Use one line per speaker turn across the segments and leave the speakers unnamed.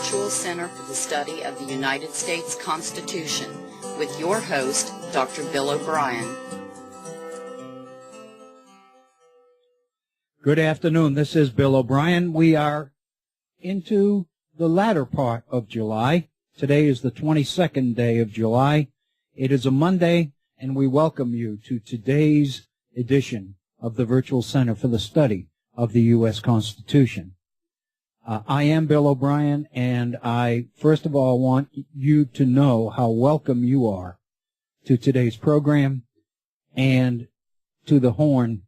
Virtual Center for the Study of the United States Constitution with your host, Dr. Bill O'Brien.
Good afternoon. This is Bill O'Brien. We are into the latter part of July. Today is the 22nd day of July. It is a Monday, and we welcome you to today's edition of the Virtual Center for the Study of the U.S. Constitution. I am Bill O'Brien, and I, first of all, want you to know how welcome you are to today's program and to the Horn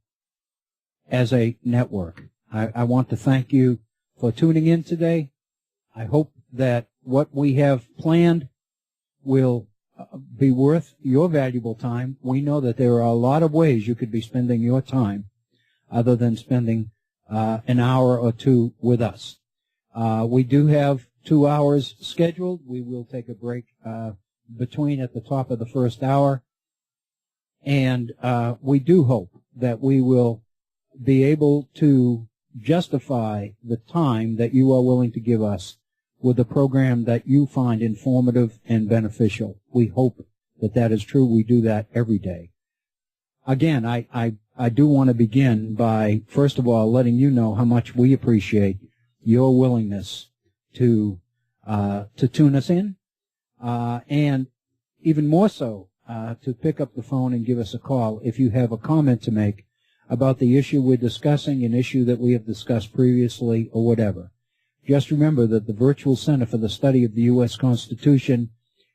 as a network. I want to thank you for tuning in today. I hope that what we have planned will be worth your valuable time. We know that there are a lot of ways you could be spending your time other than spending an hour or two with us. We do have 2 hours scheduled. We will take a break between at the top of the first hour. And we do hope that we will be able to justify the time that you are willing to give us with a program that you find informative and beneficial. We hope that that is true. We do that every day. Again, I do want to begin by, first of all, letting you know how much we appreciate your willingness to tune us in, and even more so, to pick up the phone and give us a call if you have a comment to make about the issue we're discussing, an issue that we have discussed previously, or whatever. Just remember that the Virtual Center for the Study of the U.S. Constitution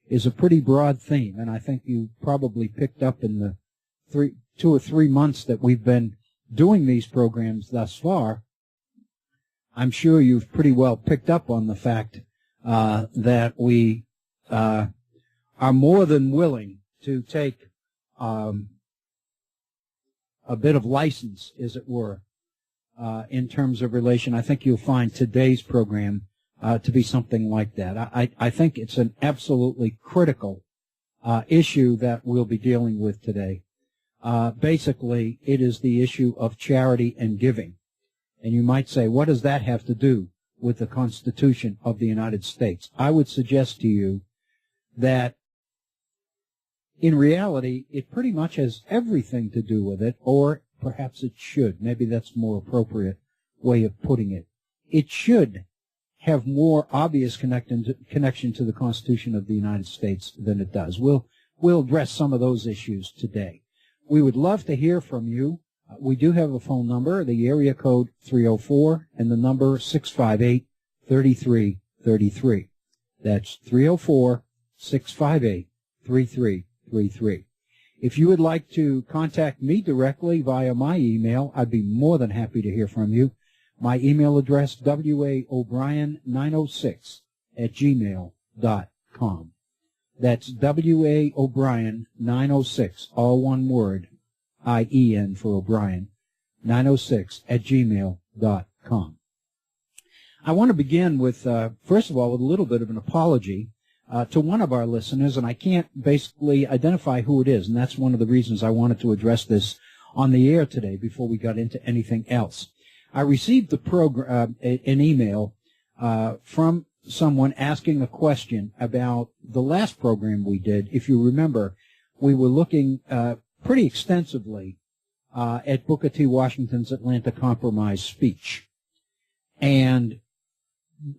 is a pretty broad theme, and I think you probably picked up in the 2 or 3 months that we've been doing these programs thus far. I'm sure you've pretty well picked up on the fact that we are more than willing to take a bit of license, as it were, in terms of relation. I think you'll find today's program to be something like that. I think it's an absolutely critical issue that we'll be dealing with today. Basically, it is the issue of charity and giving. And you might say, what does that have to do with the Constitution of the United States? I would suggest to you that in reality, it pretty much has everything to do with it, or perhaps it should. Maybe that's a more appropriate way of putting it. It should have more obvious connection to the Constitution of the United States than it does. We'll address some of those issues today. We would love to hear from you. We do have a phone number, the area code 304, and the number 658-3333. That's 304-658-3333. If you would like to contact me directly via my email, I'd be more than happy to hear from you. My email address, waobrien906@gmail.com. That's waobrien906, all one word, I-E-N for O'Brien, 906@gmail.com. I want to begin with, first of all, with a little bit of an apology to one of our listeners, and I can't basically identify who it is, and that's one of the reasons I wanted to address this on the air today before we got into anything else. I received an email from someone asking a question about the last program we did. If you remember, we were looking pretty extensively at Booker T. Washington's Atlanta Compromise speech. And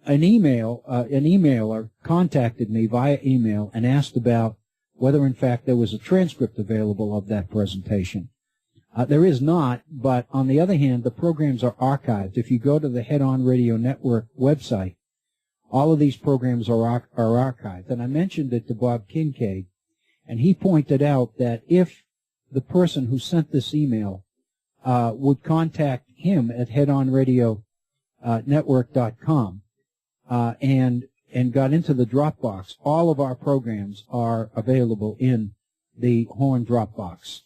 an emailer contacted me via email and asked about whether, in fact, there was a transcript available of that presentation. There is not, but on the other hand, the programs are archived. If you go to the Head On Radio Network website, all of these programs are archived. And I mentioned it to Bob Kincaid, and he pointed out that if the person who sent this email would contact him at headonradionetwork.com and got into the Dropbox, all of our programs are available in the Horn Dropbox.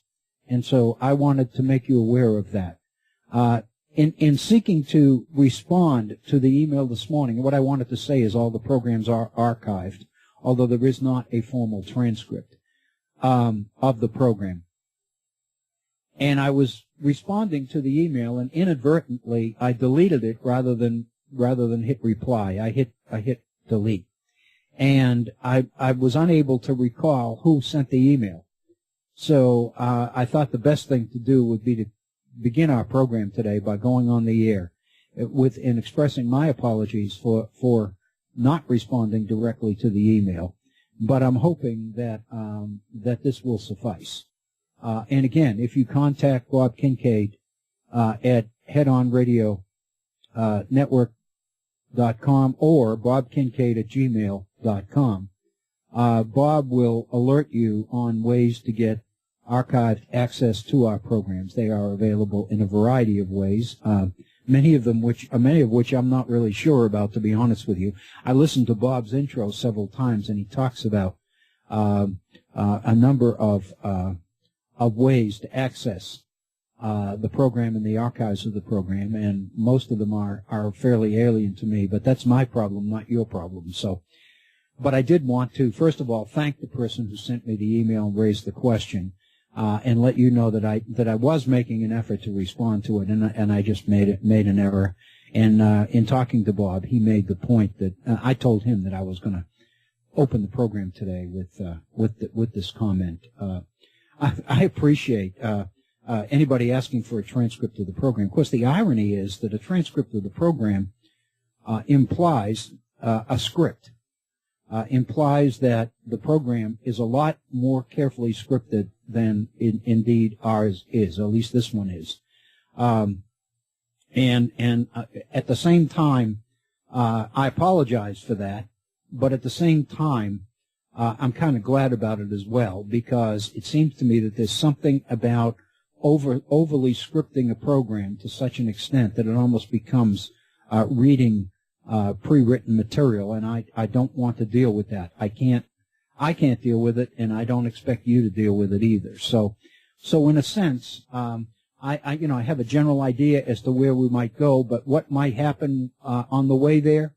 And so I wanted to make you aware of that. In seeking to respond to the email this morning, what I wanted to say is all the programs are archived, although there is not a formal transcript of the program. And I was responding to the email, and inadvertently I deleted it rather than hit reply. I hit delete. And I was unable to recall who sent the email. So I thought the best thing to do would be to begin our program today by going on the air in expressing my apologies for not responding directly to the email. But I'm hoping that that this will suffice. And again, if you contact Bob Kincaid at headonradionetwork.com or bobkincaid@gmail.com, Bob will alert you on ways to get archived access to our programs. They are available in a variety of ways, many of which I'm not really sure about, to be honest with you. I listened to Bob's intro several times, and he talks about a number of ways to access the program and the archives of the program, and most of them are fairly alien to me, but that's my problem, not your problem. So, but I did want to, first of all, thank the person who sent me the email and raised the question, and let you know that I was making an effort to respond to it, and I just made an error. And in talking to Bob, he made the point that I told him that I was going to open the program today with this comment. I appreciate anybody asking for a transcript of the program. Of course, the irony is that a transcript of the program implies a script, implies that the program is a lot more carefully scripted than indeed ours is, or at least this one is. And at the same time, I apologize for that, but at the same time, I'm kind of glad about it as well, because it seems to me that there's something about overly scripting a program to such an extent that it almost becomes reading pre-written material, and I don't want to deal with that. I can't deal with it, and I don't expect you to deal with it either. So in a sense, I have a general idea as to where we might go, but what might happen on the way there,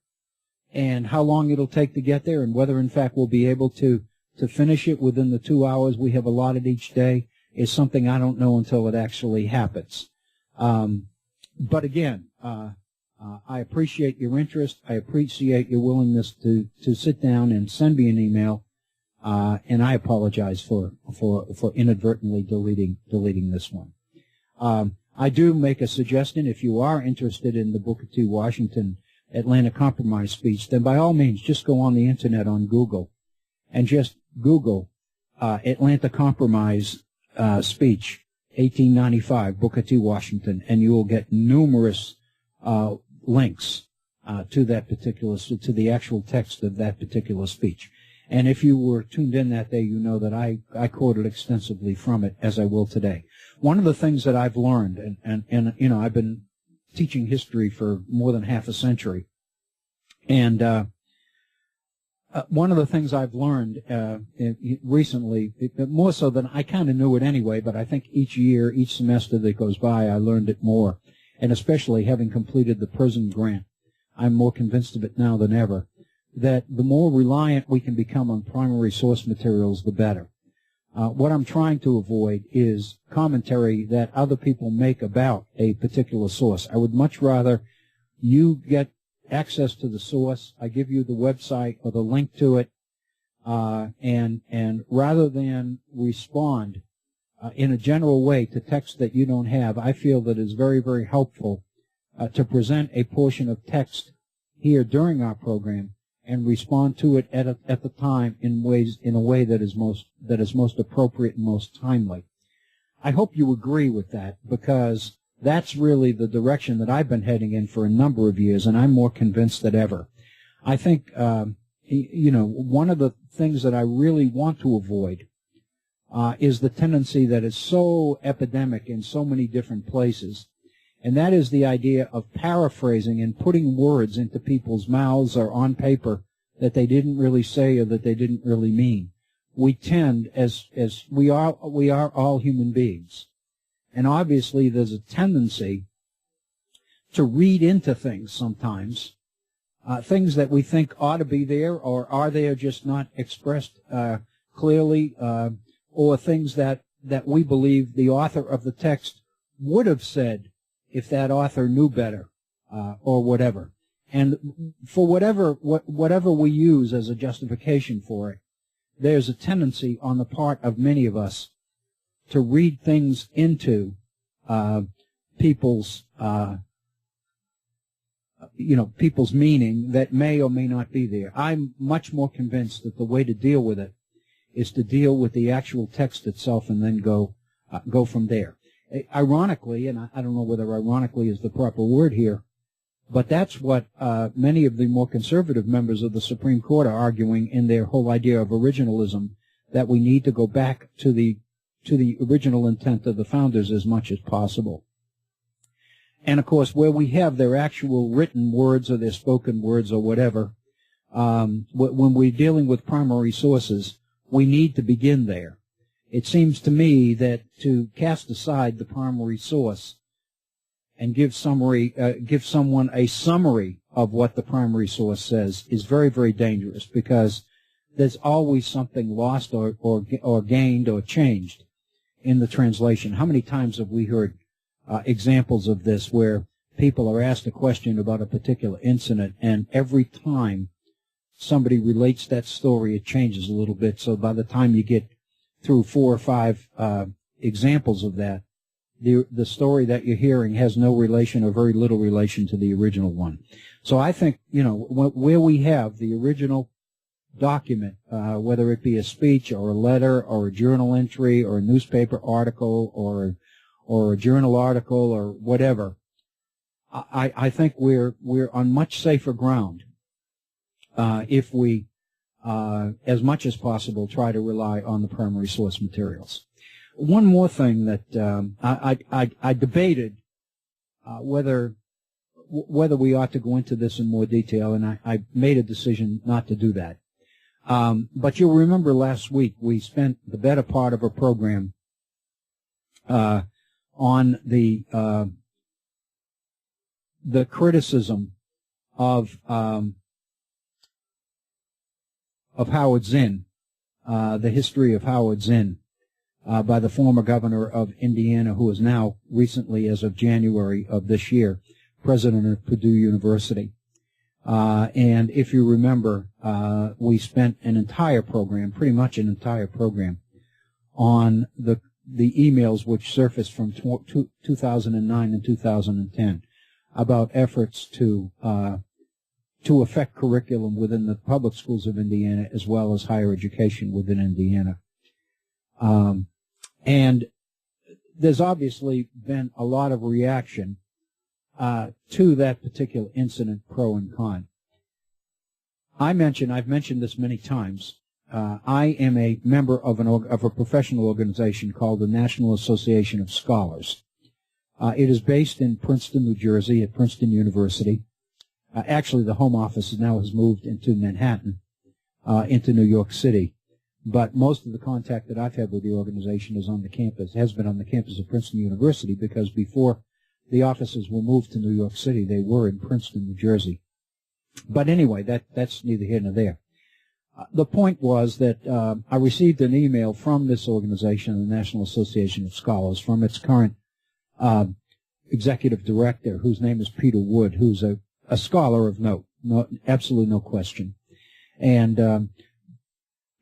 and how long it'll take to get there, and whether in fact we'll be able to finish it within the 2 hours we have allotted each day, is something I don't know until it actually happens. But again, I appreciate your interest. I appreciate your willingness to sit down and send me an email. And I apologize for inadvertently deleting this one. I do make a suggestion. If you are interested in the Booker T. Washington Atlanta Compromise speech, then by all means just go on the internet on Google and just Google Atlanta Compromise speech 1895 Booker T. Washington, and you will get numerous links to the actual text of that particular speech. And if you were tuned in that day, you know that I quoted extensively from it, as I will today. One of the things that I've learned, and I've been teaching history for more than half a century, and one of the things I've learned recently, more so than I kind of knew it anyway, but I think each year, each semester that goes by, I learned it more, and especially having completed the prison grant, I'm more convinced of it now than ever, that the more reliant we can become on primary source materials, the better. What I'm trying to avoid is commentary that other people make about a particular source. I would much rather you get access to the source. I give you the website or the link to it, and rather than respond in a general way to text that you don't have, I feel that it's very, very helpful to present a portion of text here during our program and respond to it at the time in a way that is most appropriate and most timely. I hope you agree with that, because that's really the direction that I've been heading in for a number of years, and I'm more convinced than ever. I think one of the things that I really want to avoid is the tendency that is so epidemic in so many different places, and that is the idea of paraphrasing and putting words into people's mouths or on paper that they didn't really say or that they didn't really mean. We tend, as we are all human beings, and obviously there's a tendency to read into things sometimes, things that we think ought to be there or are there just not expressed clearly, or things that we believe the author of the text would have said if that author knew better, or whatever. And for whatever we use as a justification for it, there's a tendency on the part of many of us to read things into people's people's meaning that may or may not be there. I'm much more convinced that the way to deal with it is to deal with the actual text itself and then go from there. Ironically, and I don't know whether ironically is the proper word here, but that's what many of the more conservative members of the Supreme Court are arguing in their whole idea of originalism, that we need to go back to the original intent of the founders as much as possible. And, of course, where we have their actual written words or their spoken words or whatever, when we're dealing with primary sources, we need to begin there. It seems to me that to cast aside the primary source and give someone a summary of what the primary source says is very, very dangerous, because there's always something lost or gained or changed in the translation. How many times have we heard examples of this where people are asked a question about a particular incident, and every time somebody relates that story, it changes a little bit. So by the time you get through 4 or 5 examples of that, the story that you're hearing has no relation or very little relation to the original one. So I think, where we have the original document, whether it be a speech or a letter or a journal entry or a newspaper article or a journal article or whatever, I think we're on much safer ground if we, as much as possible, try to rely on the primary source materials. One more thing that I debated whether we ought to go into this in more detail, and I made a decision not to do that. But you'll remember last week we spent the better part of a program on the criticism of Howard Zinn, the history of Howard Zinn, by the former governor of Indiana, who is now recently, as of January of this year, president of Purdue University. And if you remember, we spent an entire program, pretty much an entire program, on the emails which surfaced from 2009 and 2010 about efforts to affect curriculum within the public schools of Indiana as well as higher education within Indiana. And there's obviously been a lot of reaction to that particular incident, pro and con. I've mentioned this many times. I am a member of a professional organization called the National Association of Scholars. It is based in Princeton, New Jersey, at Princeton University. Actually, the home office now has moved into Manhattan, into New York City. But most of the contact that I've had with the organization has been on the campus of Princeton University, because before the offices were moved to New York City, they were in Princeton, New Jersey. But anyway, that's neither here nor there. The point was that I received an email from this organization, the National Association of Scholars, from its current executive director, whose name is Peter Wood, who's a scholar of note, absolutely no question. And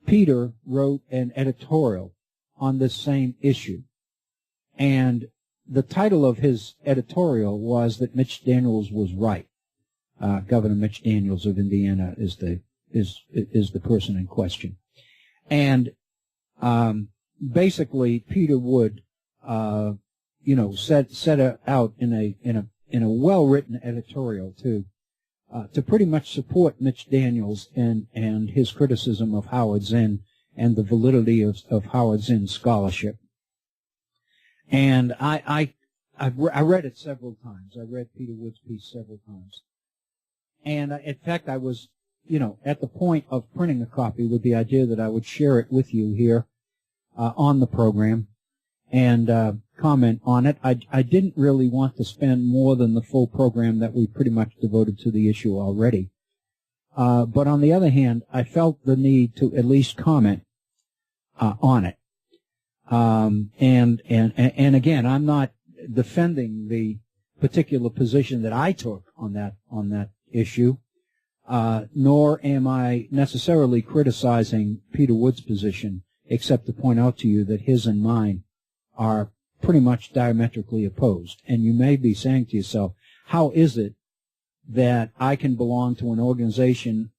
Peter wrote an editorial on this same issue. And the title of his editorial was that Mitch Daniels was right. Governor Mitch Daniels of Indiana is the person in question. And basically Peter Wood set out in a well-written editorial to pretty much support Mitch Daniels and his criticism of Howard Zinn and the validity of Howard Zinn's scholarship. And I read it several times. I read Peter Wood's piece several times. And in fact, I was, at the point of printing a copy with the idea that I would share it with you here on the program and comment on it. I didn't really want to spend more than the full program that we pretty much devoted to the issue already. But on the other hand, I felt the need to at least comment on it. And again, I'm not defending the particular position that I took on that issue, nor am I necessarily criticizing Peter Wood's position, except to point out to you that his and mine are pretty much diametrically opposed. And you may be saying to yourself, how is it that I can belong to an organization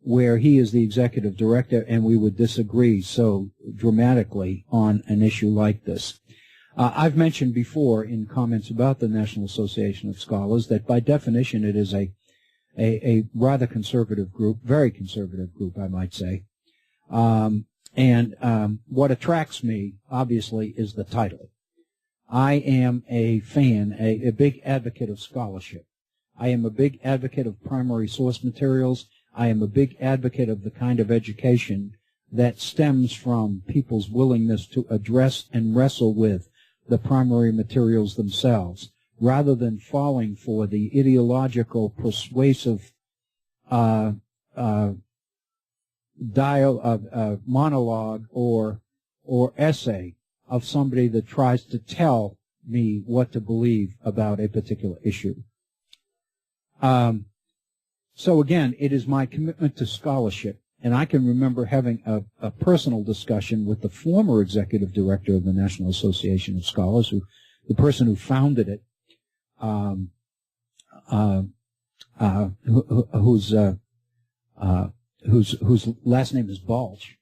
where he is the executive director and we would disagree so dramatically on an issue like this? I've mentioned before in comments about the National Association of Scholars that by definition it is a rather conservative group, very conservative group, I might say. What attracts me, obviously, is the title. I am a fan, a big advocate of scholarship. I am a big advocate of primary source materials. I am a big advocate of the kind of education that stems from people's willingness to address and wrestle with the primary materials themselves, rather than falling for the ideological, persuasive monologue or essay of somebody that tries to tell me what to believe about a particular issue. So again, it is my commitment to scholarship, and I can remember having a personal discussion with the former executive director of the National Association of Scholars, the person who founded it, whose last name is Balch,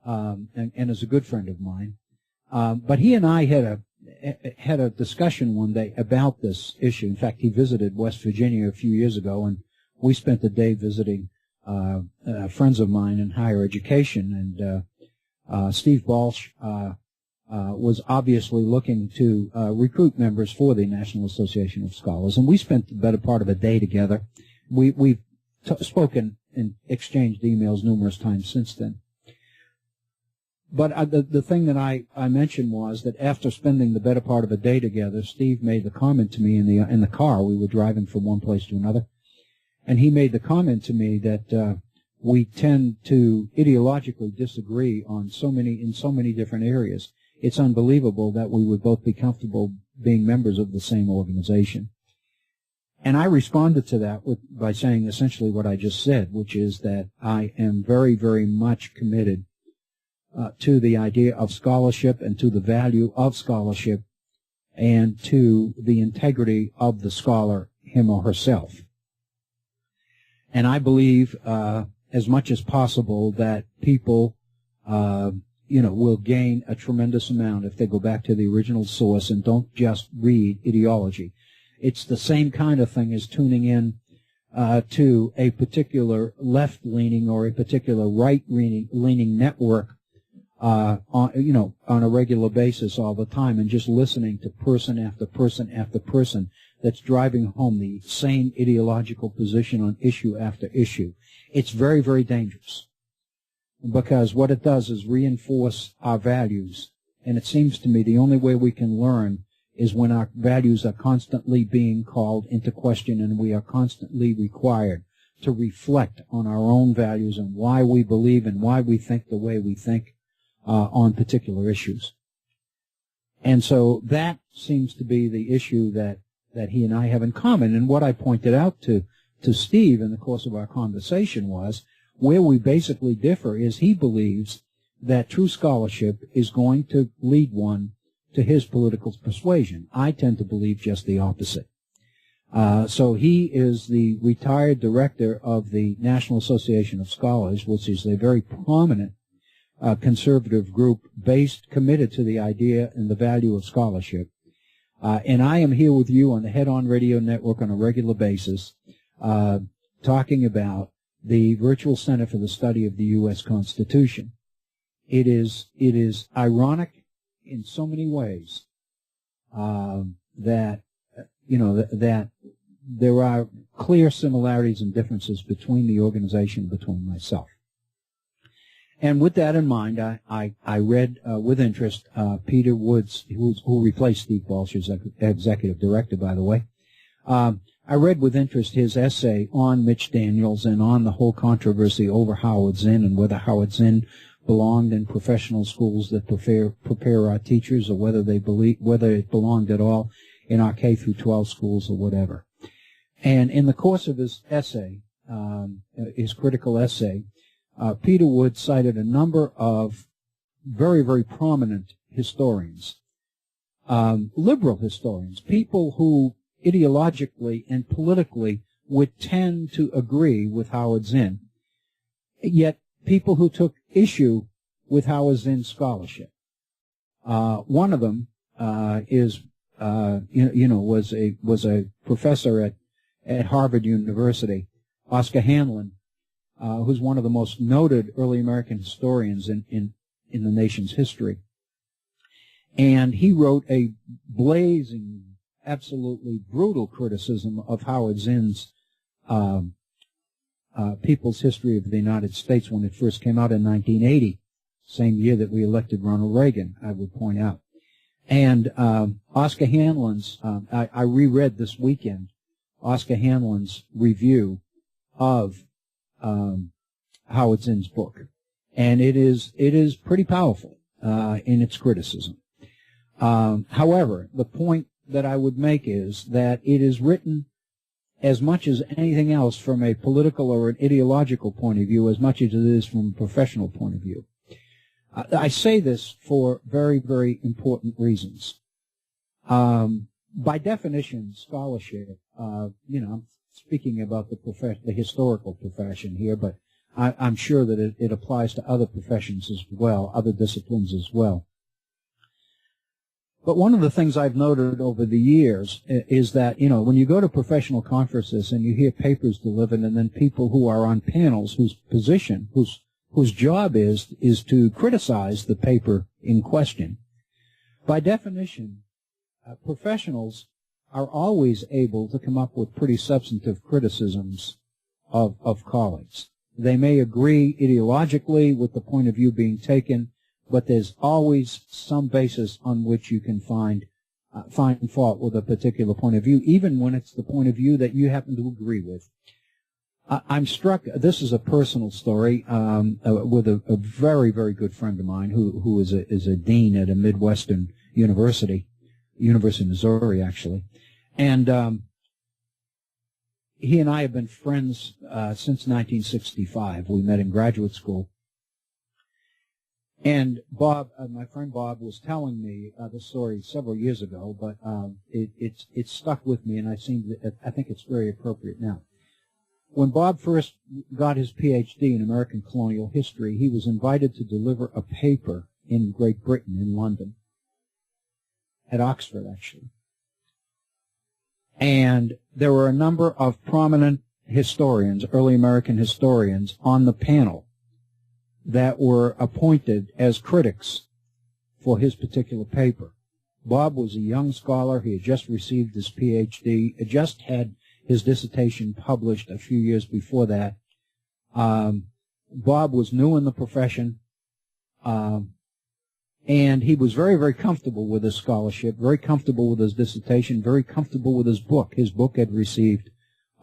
and is a good friend of mine. But he and I had a discussion one day about this issue. In fact, he visited West Virginia a few years ago, and we spent the day visiting friends of mine in higher education. And Steve Balch was obviously looking to recruit members for the National Association of Scholars, and we spent the better part of a day together. We've spoken and exchanged emails numerous times since then. But the thing that I mentioned was that after spending the better part of a day together, Steve made the comment to me in the car. We were driving from one place to another, and he made the comment to me that we tend to ideologically disagree in so many different areas. It's unbelievable that we would both be comfortable being members of the same organization. And I responded to that by saying essentially what I just said, which is that I am very, very much committed to the idea of scholarship and to the value of scholarship and to the integrity of the scholar, him or herself. And I believe as much as possible that people will gain a tremendous amount if they go back to the original source and don't just read ideology. It's the same kind of thing as tuning in to a particular left-leaning or a particular right-leaning network on a regular basis all the time and just listening to person after person after person that's driving home the same ideological position on issue after issue. It's very, very dangerous because what it does is reinforce our values, and it seems to me the only way we can learn is when our values are constantly being called into question and we are constantly required to reflect on our own values and why we believe and why we think the way we think on particular issues. And so that seems to be the issue that he and I have in common. And what I pointed out to Steve in the course of our conversation was where we basically differ is he believes that true scholarship is going to lead one to his political persuasion. I tend to believe just the opposite. So he is the retired director of the National Association of Scholars, which is a very prominent conservative group committed to the idea and the value of scholarship. And I am here with you on the Head On Radio Network on a regular basis talking about the Virtual Center for the Study of the U.S. Constitution. It is ironic in so many ways that there are clear similarities and differences between the organization, between myself. And with that in mind, I read with interest Peter Wood's, who replaced Steve Balch as executive director, by the way. I read with interest his essay on Mitch Daniels and on the whole controversy over Howard Zinn and whether Howard Zinn belonged in professional schools that prepare our teachers, or whether it belonged at all in our K through 12 schools or whatever. And in the course of his essay, his critical essay, Peter Wood cited a number of very, very prominent historians, liberal historians, people who ideologically and politically would tend to agree with Howard Zinn, yet people who took issue with Howard Zinn's scholarship. One of them was a professor at Harvard University, Oscar Hanlon, who's one of the most noted early American historians in the nation's history. And he wrote a blazing, absolutely brutal criticism of Howard Zinn's People's History of the United States when it first came out in 1980, same year that we elected Ronald Reagan, I would point out. And Oscar Hanlon's, I reread this weekend Oscar Hanlon's review of Howard Zinn's book, and it is pretty powerful in its criticism. However, the point that I would make is that it is written as much as anything else from a political or an ideological point of view, as much as it is from a professional point of view. I say this for very, very important reasons. By definition, scholarship, I'm speaking about the historical profession here, but I'm sure that it applies to other professions as well, other disciplines as well. But one of the things I've noted over the years is that, when you go to professional conferences and you hear papers delivered and then people who are on panels whose job is to criticize the paper in question, by definition, professionals are always able to come up with pretty substantive criticisms of colleagues. They may agree ideologically with the point of view being taken, but there's always some basis on which you can find fault with a particular point of view, even when it's the point of view that you happen to agree with. I'm struck, this is a personal story, with a very, very good friend of mine who is a dean at a Midwestern University of Missouri, actually. And he and I have been friends since 1965. We met in graduate school. And Bob, my friend Bob, was telling me the story several years ago, but it's stuck with me, and I think it's very appropriate now. When Bob first got his PhD in American colonial history, he was invited to deliver a paper in Great Britain, in London, at Oxford, actually. And there were a number of prominent historians, early American historians, on the panel that were appointed as critics for his particular paper. Bob was a young scholar. He had just received his PhD, had just had his dissertation published a few years before that. Bob was new in the profession, and he was very, very comfortable with his scholarship, very comfortable with his dissertation, very comfortable with his book. His book had received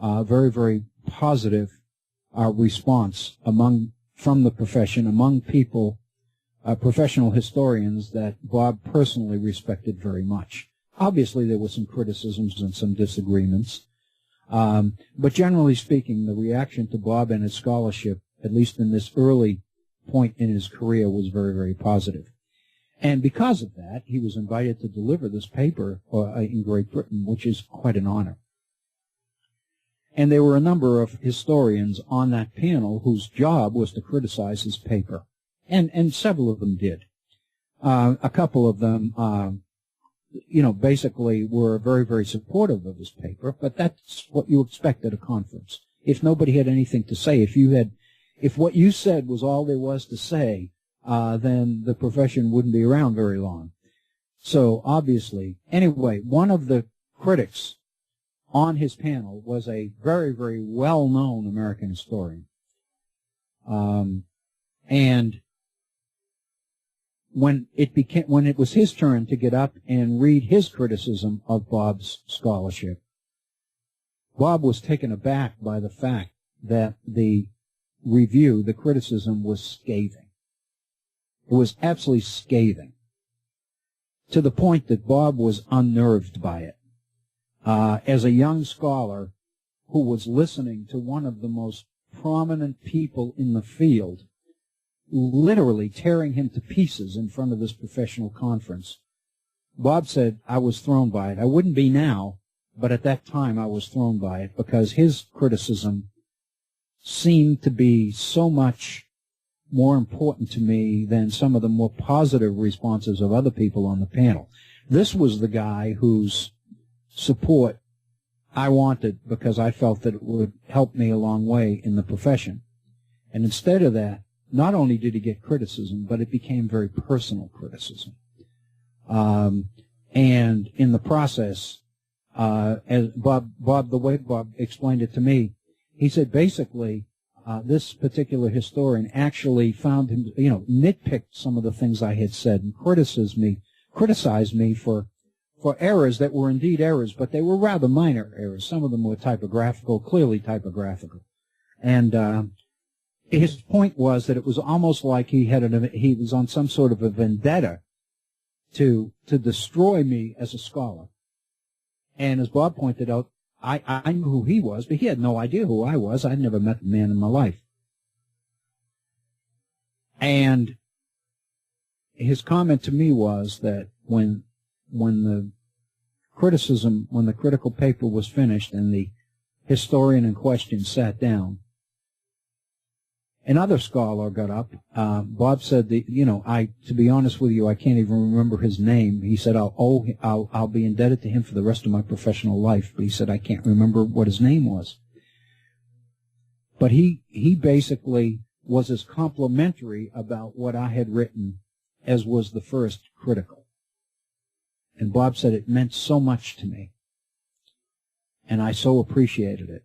very, very positive response from the profession, among people, professional historians that Bob personally respected very much. Obviously, there were some criticisms and some disagreements, but generally speaking, the reaction to Bob and his scholarship, at least in this early point in his career, was very, very positive. And because of that, he was invited to deliver this paper in Great Britain, which is quite an honor. And there were a number of historians on that panel whose job was to criticize his paper. And several of them did. A couple of them, basically were very, very supportive of his paper, but that's what you expect at a conference. If nobody had anything to say, if what you said was all there was to say, then the profession wouldn't be around very long. So, obviously, anyway, one of the critics on his panel was a very, very well-known American historian. And when it was his turn to get up and read his criticism of Bob's scholarship, Bob was taken aback by the fact that the review, the criticism, was scathing. It was absolutely scathing, to the point that Bob was unnerved by it. As a young scholar, who was listening to one of the most prominent people in the field literally tearing him to pieces in front of this professional conference. Bob said, I was thrown by it. I wouldn't be now, but at that time I was thrown by it because his criticism seemed to be so much more important to me than some of the more positive responses of other people on the panel. This was the guy whose support I wanted because I felt that it would help me a long way in the profession. And instead of that, not only did he get criticism, but it became very personal criticism. And in the process, as the way Bob explained it to me, he said basically this particular historian actually found him, nitpicked some of the things I had said and criticized me for errors that were indeed errors, but they were rather minor errors. Some of them were typographical, clearly typographical. And his point was that it was almost like he was on some sort of a vendetta to destroy me as a scholar. And as Bob pointed out, I knew who he was, but he had no idea who I was. I'd never met the man in my life. And his comment to me was that when the critical paper was finished and the historian in question sat down, another scholar got up. Bob said that, to be honest with you, I can't even remember his name. He said, I'll be indebted to him for the rest of my professional life. But he said, I can't remember what his name was. But he basically was as complimentary about what I had written as was the first critical. And Bob said it meant so much to me. And I so appreciated it.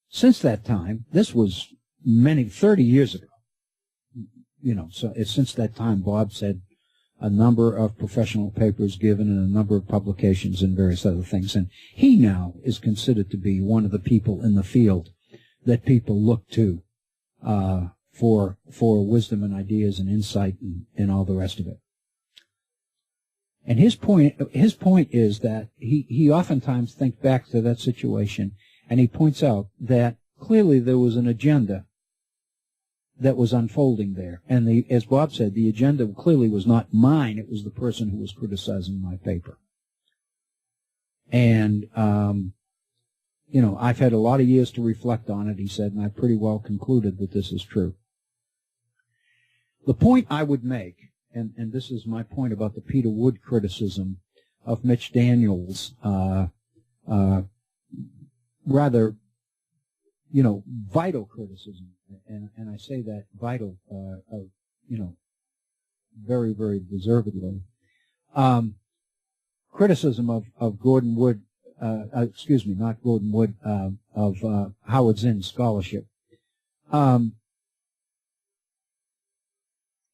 Since that time, this was 30 years ago, so since that time, Bob said a number of professional papers given and a number of publications and various other things. And he now is considered to be one of the people in the field that people look to for wisdom and ideas and insight and all the rest of it. And his point is that he oftentimes thinks back to that situation, and he points out that clearly there was an agenda that was unfolding there. And as Bob said, the agenda clearly was not mine. It was the person who was criticizing my paper. And, I've had a lot of years to reflect on it, he said, and I've pretty well concluded that this is true. The point I would make, and this is my point about the Peter Wood criticism of Mitch Daniels' rather, vital criticism, and I say that vital, very, very deservedly. Criticism of Gordon Wood, not Gordon Wood, of Howard Zinn scholarship.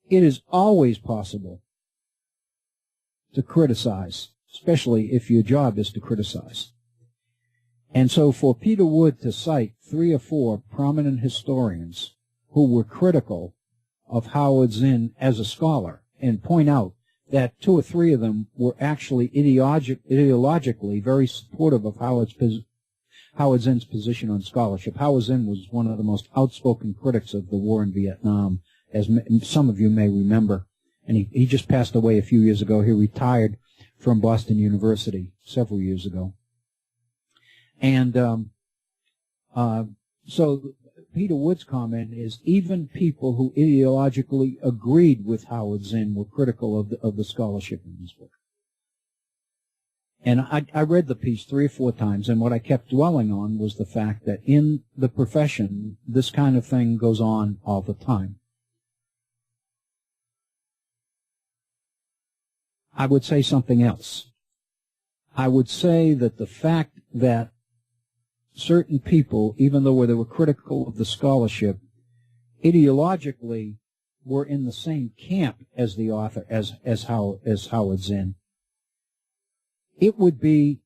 It is always possible to criticize, especially if your job is to criticize. And so for Peter Wood to cite 3 or 4 prominent historians who were critical of Howard Zinn as a scholar and point out that 2 or 3 of them were actually ideologically very supportive of Howard Zinn's position on scholarship. Howard Zinn was one of the most outspoken critics of the war in Vietnam, as some of you may remember. And he just passed away a few years ago. He retired from Boston University several years ago. And so Peter Wood's comment is even people who ideologically agreed with Howard Zinn were critical of the scholarship in this book. And I read the piece 3 or 4 times, and what I kept dwelling on was the fact that in the profession, this kind of thing goes on all the time. I would say something else. I would say that the fact that certain people, even though they were critical of the scholarship, ideologically were in the same camp as the author, as Howard Zinn, it would be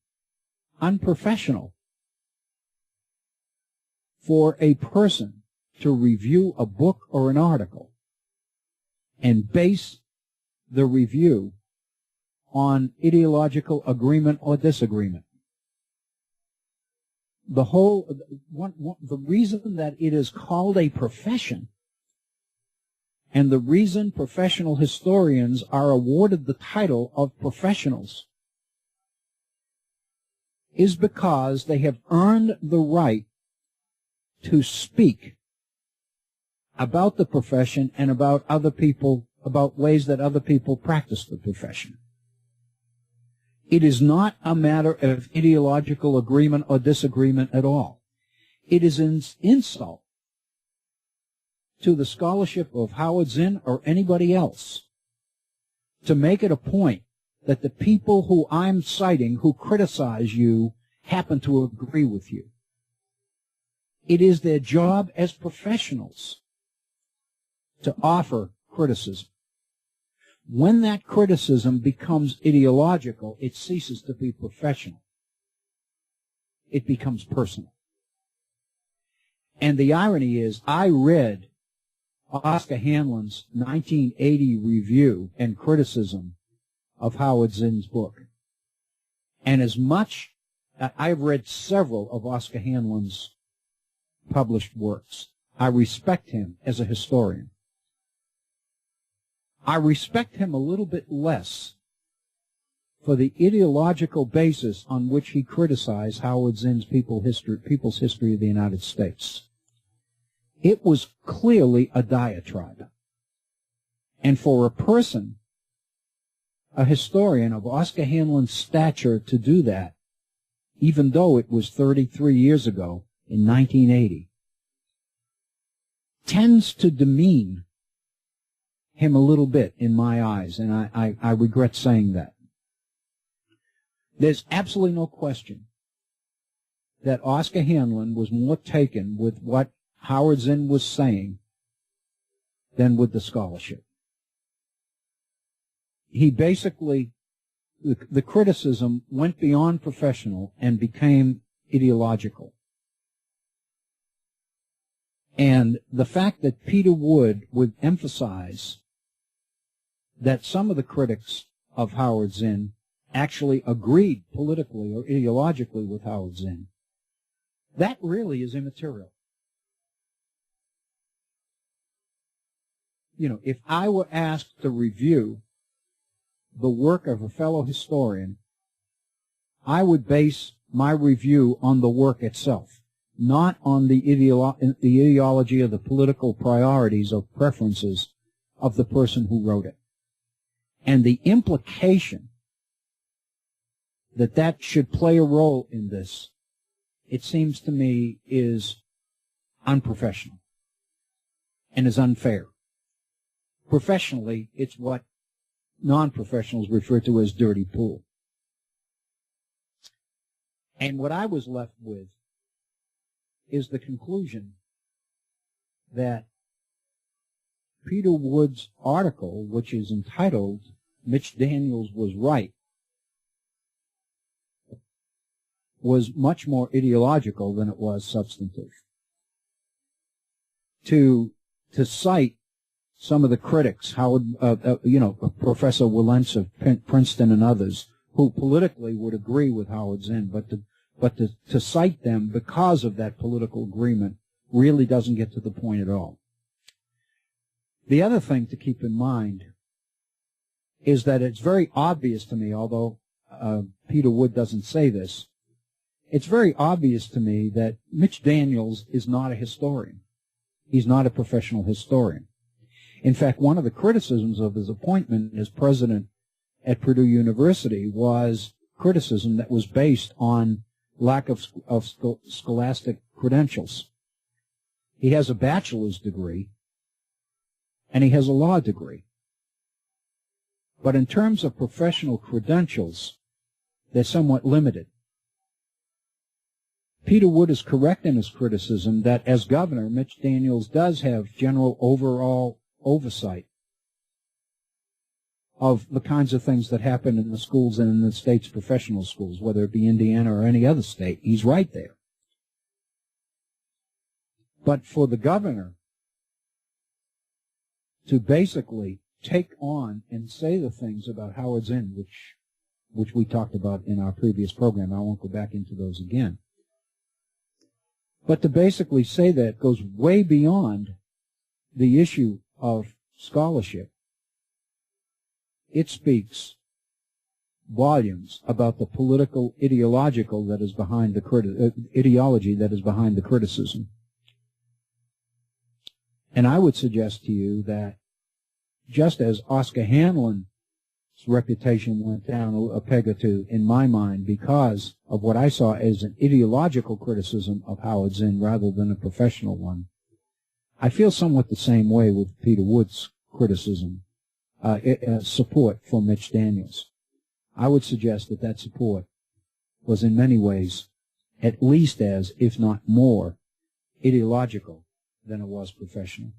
unprofessional for a person to review a book or an article and base the review on ideological agreement or disagreement. the reason that it is called a profession, and the reason professional historians are awarded the title of professionals, is because they have earned the right to speak about the profession and about other people, about ways that other people practice the profession. It is not a matter of ideological agreement or disagreement at all. It is an insult to the scholarship of Howard Zinn or anybody else to make it a point that the people who I'm citing who criticize you happen to agree with you. It is their job as professionals to offer criticism. When that criticism becomes ideological, it ceases to be professional. It becomes personal. And the irony is, I read Oscar Hanlon's 1980 review and criticism of Howard Zinn's book. And as much, I've read several of Oscar Hanlon's published works. I respect him as a historian. I respect him a little bit less for the ideological basis on which he criticized Howard Zinn's people's history of the United States. It was clearly a diatribe. And for a person, a historian of Oscar Hanlon's stature, to do that, even though it was 33 years ago in 1980, tends to demean him a little bit in my eyes, and I regret saying that. There's absolutely no question that Oscar Hanlon was more taken with what Howard Zinn was saying than with the scholarship. He basically, the criticism went beyond professional and became ideological. And the fact that Peter Wood would emphasize that some of the critics of Howard Zinn actually agreed politically or ideologically with Howard Zinn, that really is immaterial. You know, if I were asked to review the work of a fellow historian, I would base my review on the work itself, not on the ideology or the political priorities or preferences of the person who wrote it. And the implication that that should play a role in this, it seems to me, is unprofessional and is unfair. Professionally, it's what non-professionals refer to as dirty pool. And what I was left with is the conclusion that Peter Wood's article, which is entitled "Mitch Daniels Was Right," was much more ideological than it was substantive. To cite some of the critics, Howard, Professor Willentz of Princeton and others, who politically would agree with Howard Zinn, but to cite them because of that political agreement really doesn't get to the point at all. The other thing to keep in mind is that it's very obvious to me, although Peter Wood doesn't say this, it's very obvious to me that Mitch Daniels is not a historian. He's not a professional historian. In fact, one of the criticisms of his appointment as president at Purdue University was criticism that was based on lack of scholastic credentials. He has a bachelor's degree, and he has a law degree. But in terms of professional credentials, they're somewhat limited. Peter Wood is correct in his criticism that as governor, Mitch Daniels does have general overall oversight of the kinds of things that happen in the schools and in the state's professional schools, whether it be Indiana or any other state. He's right there. But for the governor to basically take on and say the things about Howard Zinn, which we talked about in our previous program, I won't go back into those again, But to basically say that goes way beyond the issue of scholarship. It speaks volumes about the political ideological that is behind the ideology that is behind the criticism. And I would suggest to you that just as Oscar Hanlon's reputation went down a peg or two in my mind because of what I saw as an ideological criticism of Howard Zinn rather than a professional one, I feel somewhat the same way with Peter Wood's criticism, support for Mitch Daniels. I would suggest that that support was in many ways at least as, if not more, ideological than it was professional.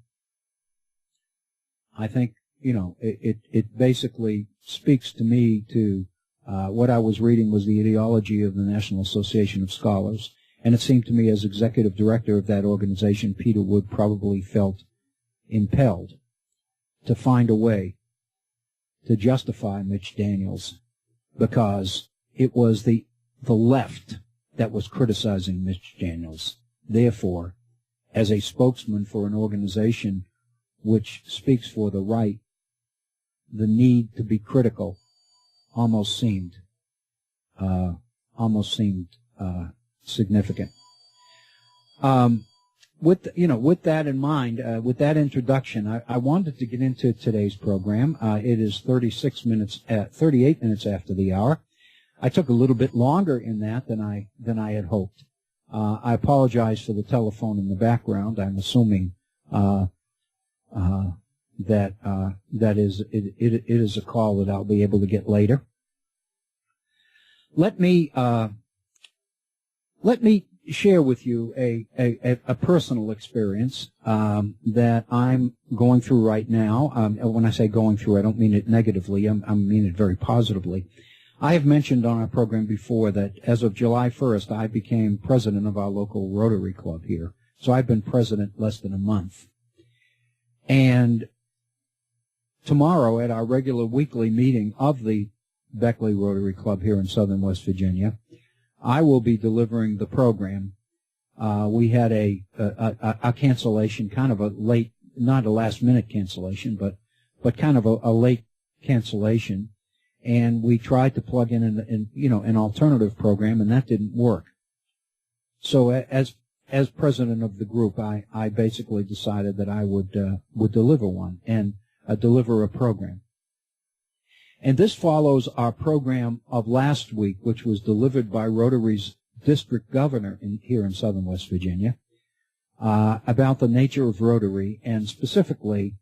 I think, it basically speaks to me to what I was reading was the ideology of the National Association of Scholars, and it seemed to me as executive director of that organization, Peter Wood probably felt impelled to find a way to justify Mitch Daniels because it was the left that was criticizing Mitch Daniels. Therefore, as a spokesman for an organization which speaks for the right, the need to be critical almost seemed significant. With that in mind, with that introduction, I wanted to get into today's program. It is 38 minutes after the hour. I took a little bit longer in that than I had hoped. I apologize for the telephone in the background. I'm assuming that it is a call that I'll be able to get later. Let me share with you a personal experience that I'm going through right now. When I say going through, I don't mean it negatively. I mean it very positively. I have mentioned on our program before that as of July 1st, I became president of our local Rotary Club here. So I've been president less than a month. And tomorrow at our regular weekly meeting of the Beckley Rotary Club here in southern West Virginia, I will be delivering the program. We had a cancellation, kind of a late, not a last-minute cancellation, but kind of a late cancellation. And we tried to plug in an alternative program, and that didn't work. So as president of the group, I basically decided that I would deliver one and deliver a program. And this follows our program of last week, which was delivered by Rotary's district governor here in southern West Virginia, about the nature of Rotary and specifically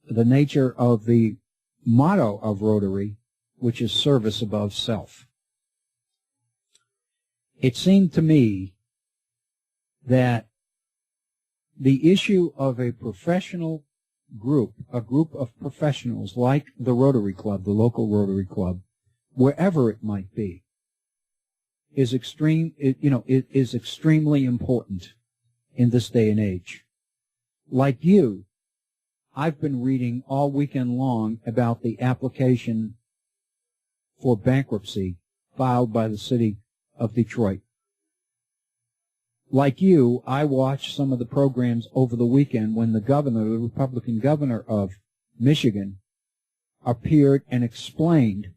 the nature of the motto of Rotary, which is service above self. It seemed to me that the issue of a professional group, a group of professionals like the Rotary Club, the local Rotary Club, wherever it might be, is extremely important in this day and age. Like you, I've been reading all weekend long about the application for bankruptcy filed by the city of Detroit. Like you, I watched some of the programs over the weekend when the Republican governor of Michigan, appeared and explained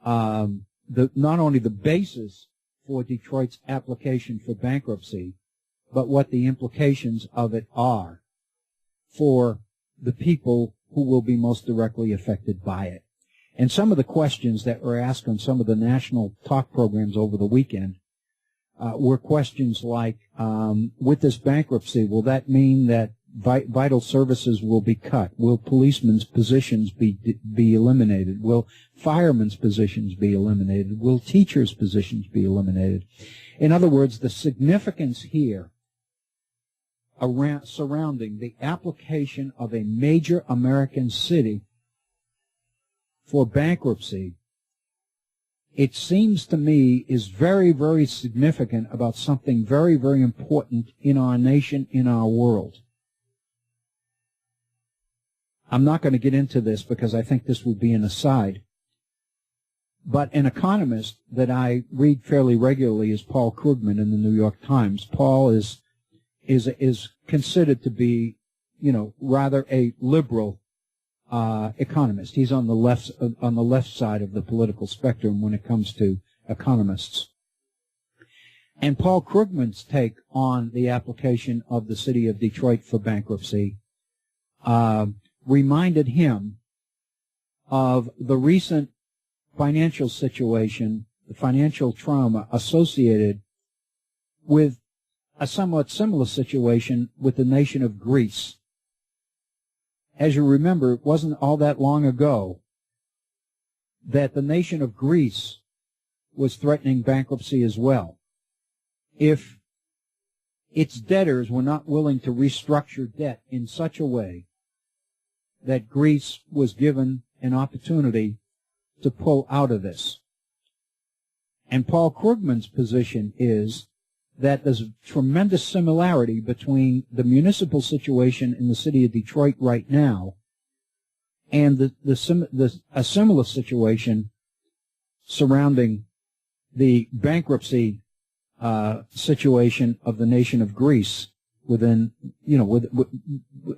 not only the basis for Detroit's application for bankruptcy, but what the implications of it are for the people who will be most directly affected by it. And some of the questions that were asked on some of the national talk programs over the weekend were questions like, with this bankruptcy, will that mean that vital services will be cut? Will policemen's positions be eliminated? Will firemen's positions be eliminated? Will teachers' positions be eliminated? In other words, the significance here surrounding the application of a major American city for bankruptcy, it seems to me, is very, very significant about something very, very important in our nation, in our world. I'm not going to get into this because I think this would be an aside. But an economist that I read fairly regularly is Paul Krugman in the New York Times. Paul is is considered to be, rather a liberal economist. He's on the left side of the political spectrum when it comes to economists. And Paul Krugman's take on the application of the city of Detroit for bankruptcy reminded him of the recent financial situation, the financial trauma associated with a somewhat similar situation with the nation of Greece. As you remember, it wasn't all that long ago that the nation of Greece was threatening bankruptcy as well, if its debtors were not willing to restructure debt in such a way that Greece was given an opportunity to pull out of this. And Paul Krugman's position is that there's a tremendous similarity between the municipal situation in the city of Detroit right now and a similar situation surrounding the bankruptcy situation of the nation of Greece within,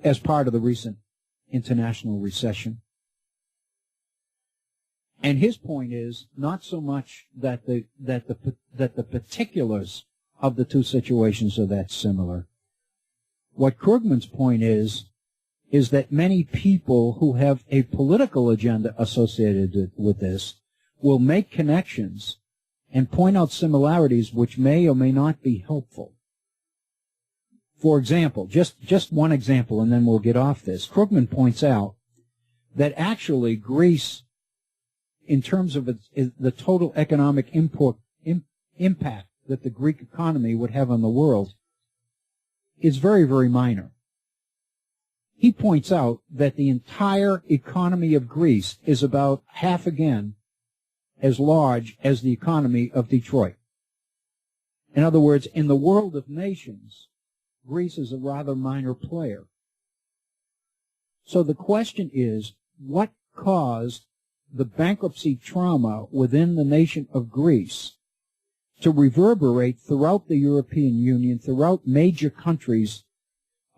as part of the recent international recession. And his point is not so much that the particulars of the two situations are that similar. What Krugman's point is that many people who have a political agenda associated with this will make connections and point out similarities which may or may not be helpful. For example, just one example, and then we'll get off this. Krugman points out that actually Greece, in terms of the total economic impact that the Greek economy would have on the world, is very, very minor. He points out that the entire economy of Greece is about half again as large as the economy of Detroit. In other words, in the world of nations, Greece is a rather minor player. So the question is, what caused the bankruptcy trauma within the nation of Greece to reverberate throughout the European Union, throughout major countries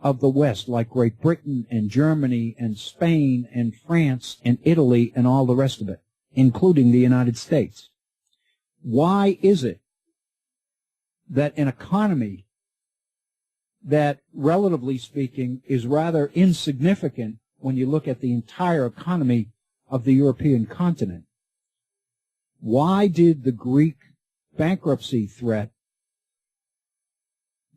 of the West, like Great Britain and Germany and Spain and France and Italy and all the rest of it, including the United States? Why is it that an economy that, relatively speaking, is rather insignificant when you look at the entire economy of the European continent, why did the Greek bankruptcy threat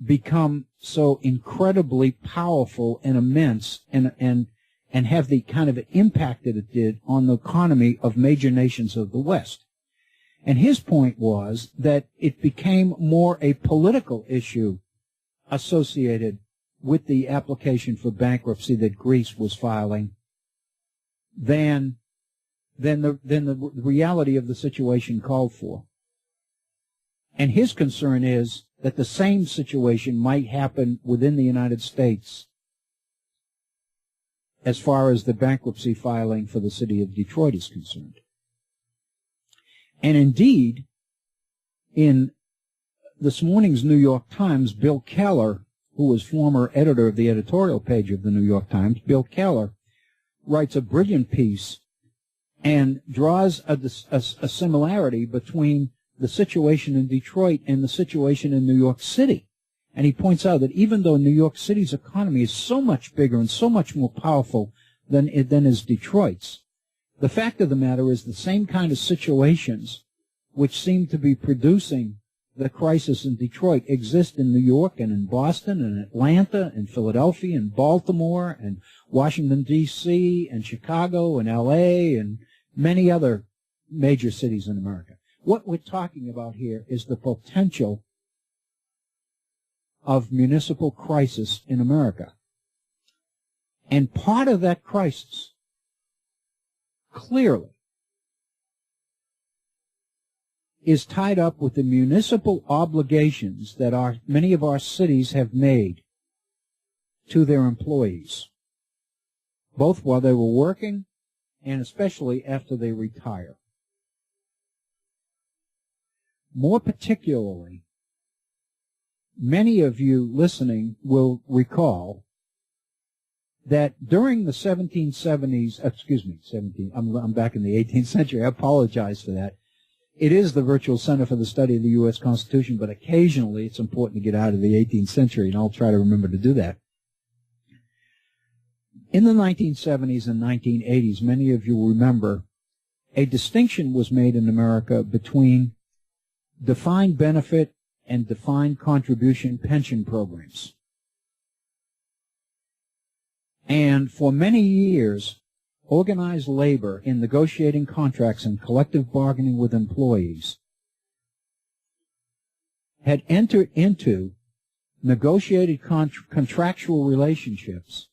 become so incredibly powerful and immense and have the kind of impact that it did on the economy of major nations of the West? And his point was that it became more a political issue associated with the application for bankruptcy that Greece was filing than the reality of the situation called for. And his concern is that the same situation might happen within the United States as far as the bankruptcy filing for the city of Detroit is concerned. And indeed, in this morning's New York Times, Bill Keller, who was former editor of the editorial page of the New York Times, Bill Keller writes a brilliant piece and draws a similarity between the situation in Detroit and the situation in New York City. And he points out that even though New York City's economy is so much bigger and so much more powerful than is Detroit's, the fact of the matter is the same kind of situations which seem to be producing the crisis in Detroit exist in New York and in Boston and Atlanta and Philadelphia and Baltimore and Washington, D.C. and Chicago and L.A. and many other major cities in America. What we're talking about here is the potential of municipal crisis in America. And part of that crisis, clearly, is tied up with the municipal obligations that many of our cities have made to their employees, both while they were working and especially after they retire. More particularly, many of you listening will recall that during the 1770s, I'm back in the 18th century. I apologize for that. It is the virtual center for the study of the U.S. Constitution, but occasionally it's important to get out of the 18th century, and I'll try to remember to do that. In the 1970s and 1980s, many of you will remember, a distinction was made in America between defined benefit and defined contribution pension programs. And for many years, organized labor in negotiating contracts and collective bargaining with employees had entered into negotiated contractual relationships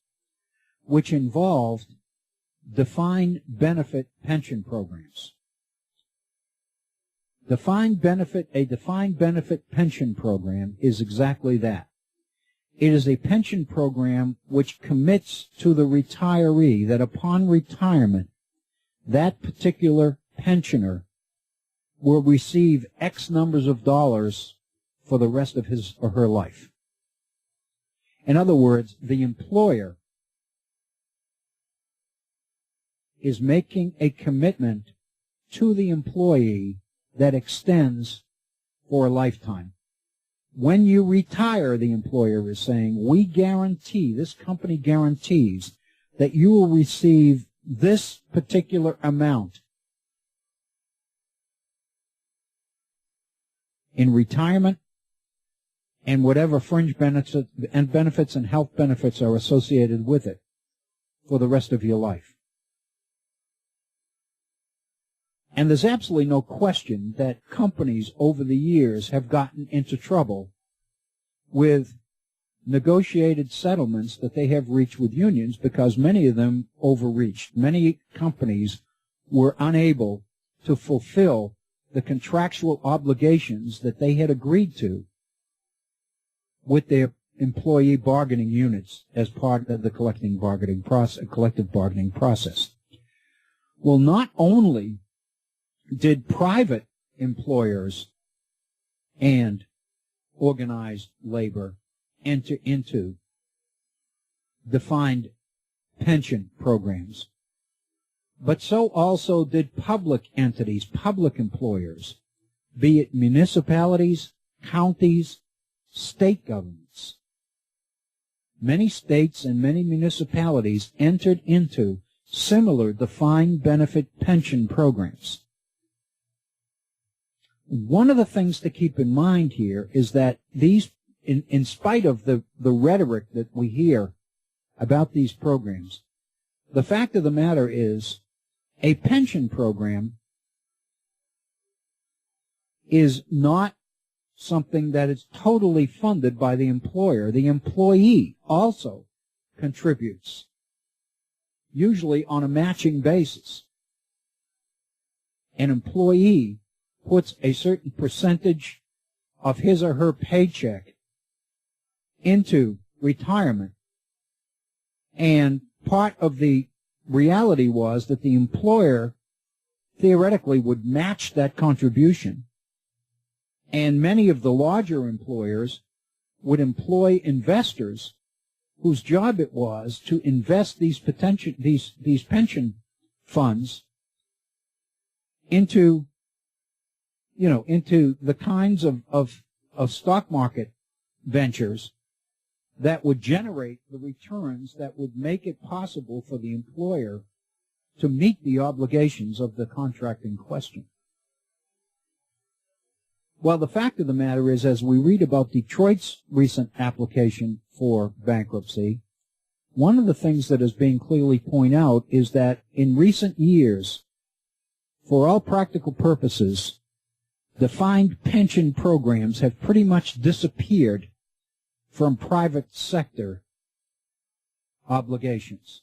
which involved defined benefit pension programs. A defined benefit pension program is exactly that. It is a pension program which commits to the retiree that upon retirement, that particular pensioner will receive X numbers of dollars for the rest of his or her life. In other words, the employer is making a commitment to the employee that extends for a lifetime. When you retire, the employer is saying, we guarantee, this company guarantees that you will receive this particular amount in retirement and whatever fringe benefits and health benefits are associated with it for the rest of your life. And there's absolutely no question that companies over the years have gotten into trouble with negotiated settlements that they have reached with unions because many of them overreached. Many companies were unable to fulfill the contractual obligations that they had agreed to with their employee bargaining units as part of the collective bargaining process. Well, not only did private employers and organized labor enter into defined pension programs, but so also did public entities, public employers, be it municipalities, counties, state governments. Many states and many municipalities entered into similar defined benefit pension programs. One of the things to keep in mind here is that these, in spite of the rhetoric that we hear about these programs, the fact of the matter is a pension program is not something that is totally funded by the employer. The employee also contributes, usually on a matching basis. An employee puts a certain percentage of his or her paycheck into retirement, and part of the reality was that the employer theoretically would match that contribution, and many of the larger employers would employ investors whose job it was to invest these pension funds into the kinds of stock market ventures that would generate the returns that would make it possible for the employer to meet the obligations of the contract in question. Well, the fact of the matter is, as we read about Detroit's recent application for bankruptcy, one of the things that is being clearly pointed out is that in recent years, for all practical purposes, defined pension programs have pretty much disappeared from private sector obligations.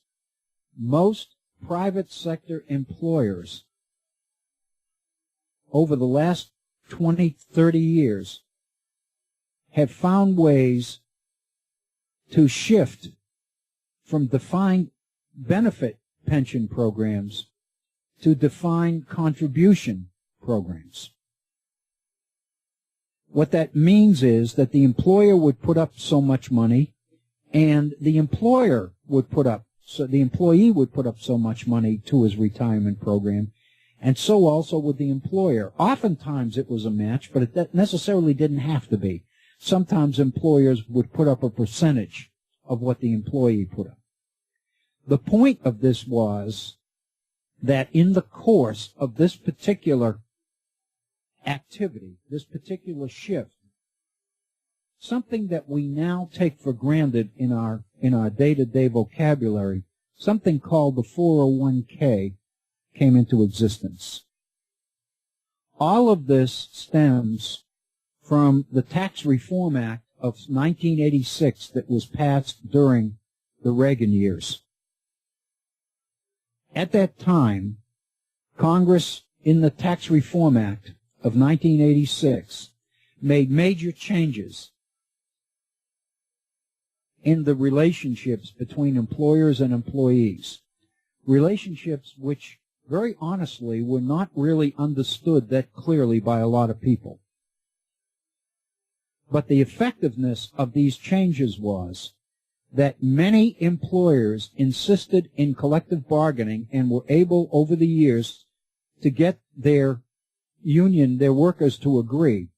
Most private sector employers over the last 20, 30 years have found ways to shift from defined benefit pension programs to defined contribution programs. What that means is that the employer would put up so much money, and the employer would put up, so the employee would put up so much money to his retirement program, and so also would the employer. Oftentimes it was a match, but it necessarily didn't have to be. Sometimes employers would put up a percentage of what the employee put up. The point of this was that in the course of this particular activity, this particular shift, something that we now take for granted in our day-to-day vocabulary, something called the 401k, came into existence. All of this stems from the Tax Reform Act of 1986 that was passed during the Reagan years. At that time, Congress, in the Tax Reform Act of 1986, made major changes in the relationships between employers and employees, relationships which, very honestly, were not really understood that clearly by a lot of people. But the effectiveness of these changes was that many employers insisted in collective bargaining and were able over the years to get their union, their workers, to agree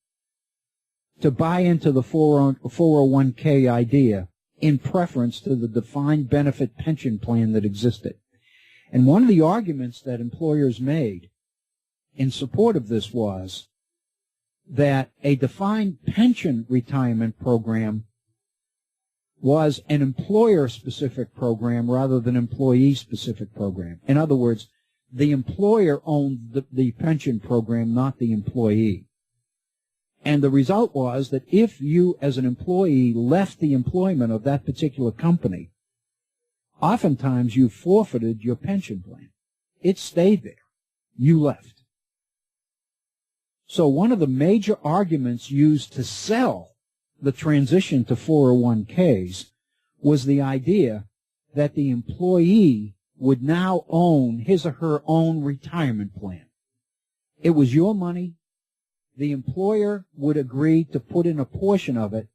to buy into the 401k idea in preference to the defined benefit pension plan that existed. And one of the arguments that employers made in support of this was that a defined pension retirement program was an employer-specific program rather than employee-specific program. In other words, the employer owned the pension program, not the employee. And the result was that if you, as an employee, left the employment of that particular company, oftentimes you forfeited your pension plan. It stayed there. You left. So one of the major arguments used to sell the transition to 401ks was the idea that the employee would now own his or her own retirement plan. It was your money. The employer would agree to put in a portion of it,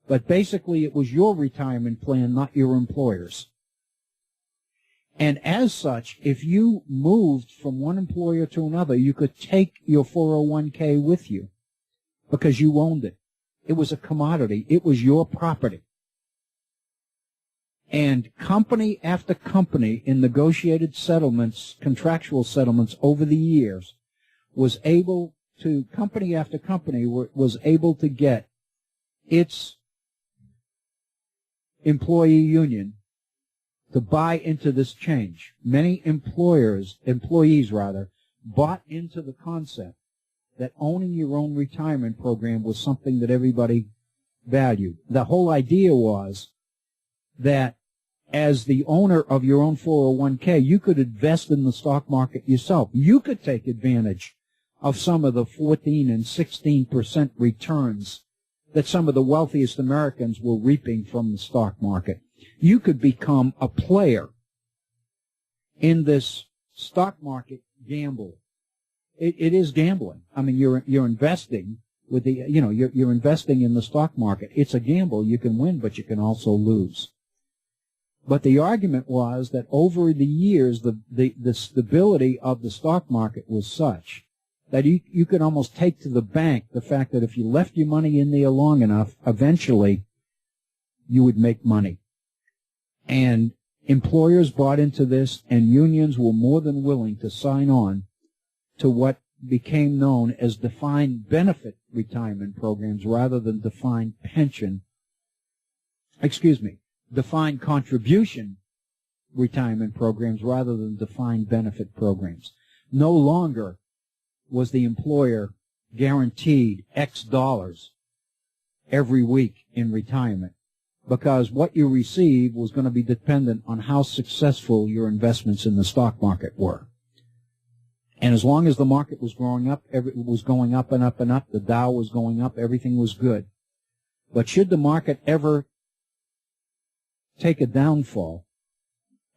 but basically it was your retirement plan, not your employer's. And as such, if you moved from one employer to another, you could take your 401k with you because you owned it. It was a commodity. It was your property. And company after company in negotiated settlements, contractual settlements over the years, was able to, company after company was able to get its employee union to buy into this change. Many employees, bought into the concept that owning your own retirement program was something that everybody valued. The whole idea was that as the owner of your own 401k, you could invest in the stock market yourself. You could take advantage of some of the 14 and 16% returns that some of the wealthiest Americans were reaping from the stock market. You could become a player in this stock market gamble. It is gambling. I mean, you're investing with the, you're investing in the stock market. It's a gamble. You can win, but you can also lose. But the argument was that over the years, the stability of the stock market was such that you could almost take to the bank the fact that if you left your money in there long enough, eventually you would make money. And employers bought into this, and unions were more than willing to sign on to what became known as defined benefit retirement programs rather than defined contribution retirement programs rather than defined benefit programs. No longer was the employer guaranteed X dollars every week in retirement, because what you received was going to be dependent on how successful your investments in the stock market were. And as long as the market was growing up, it was going up and up and up, the Dow was going up, everything was good. But should the market ever take a downfall,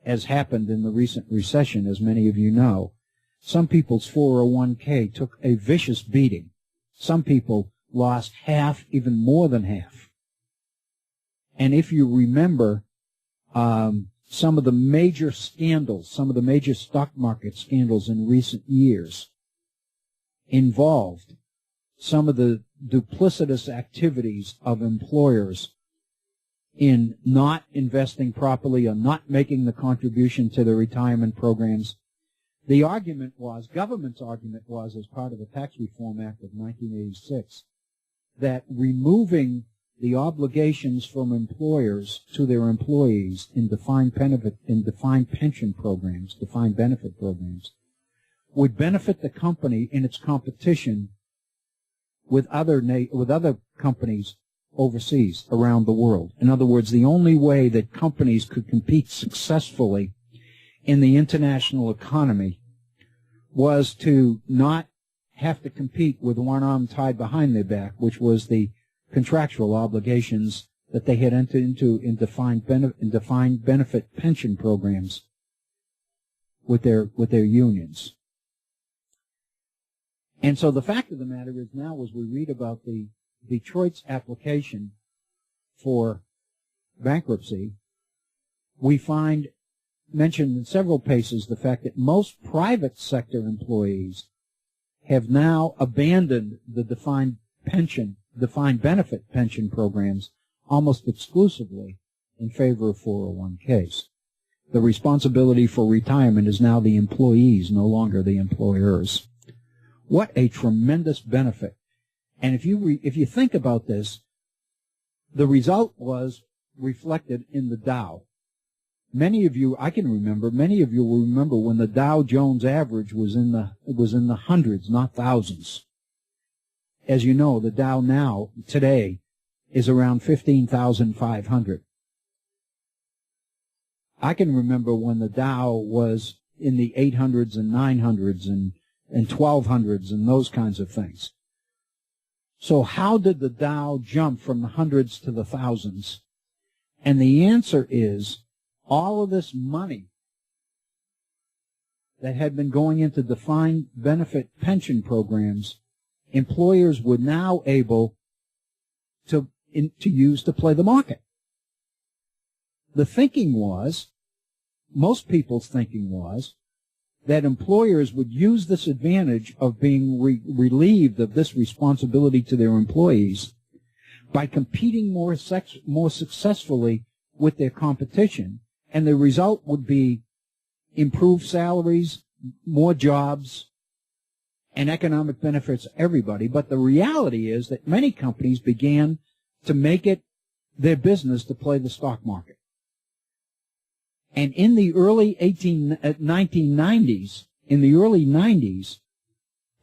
as happened in the recent recession, as many of you know, some people's 401k took a vicious beating. Some people lost half, even more than half. And if you remember, some of the major scandals, some of the major stock market scandals in recent years involved some of the duplicitous activities of employers in not investing properly or not making the contribution to the retirement programs. The argument was, government's argument was, as part of the Tax Reform Act of 1986, that removing the obligations from employers to their employees in defined pension programs, defined benefit programs, would benefit the company in its competition with other companies overseas around the world. In other words, the only way that companies could compete successfully in the international economy was to not have to compete with one arm tied behind their back, which was the contractual obligations that they had entered into in defined benefit pension programs with their unions. And so the fact of the matter is now, as we read about the Detroit's application for bankruptcy, we find mentioned in several places the fact that most private sector employees have now abandoned the defined benefit pension programs almost exclusively in favor of 401ks. The responsibility for retirement is now the employees, no longer the employers. What a tremendous benefit. And if you think about this, the result was reflected in the Dow. Many of you will remember when the Dow Jones average was in the hundreds, not thousands. As you know, the Dow now, today, is around 15,500. I can remember when the Dow was in the 800s and 900s and 1200s and those kinds of things. So how did the Dow jump from the hundreds to the thousands? And the answer is all of this money that had been going into defined benefit pension programs, employers were now able to use to play the market. The thinking was, most people's thinking was, that employers would use this advantage of being relieved of this responsibility to their employees by competing more successfully with their competition, and the result would be improved salaries, more jobs, and economic benefits to everybody. But the reality is that many companies began to make it their business to play the stock market. And in the early 1990s, in the early 90s,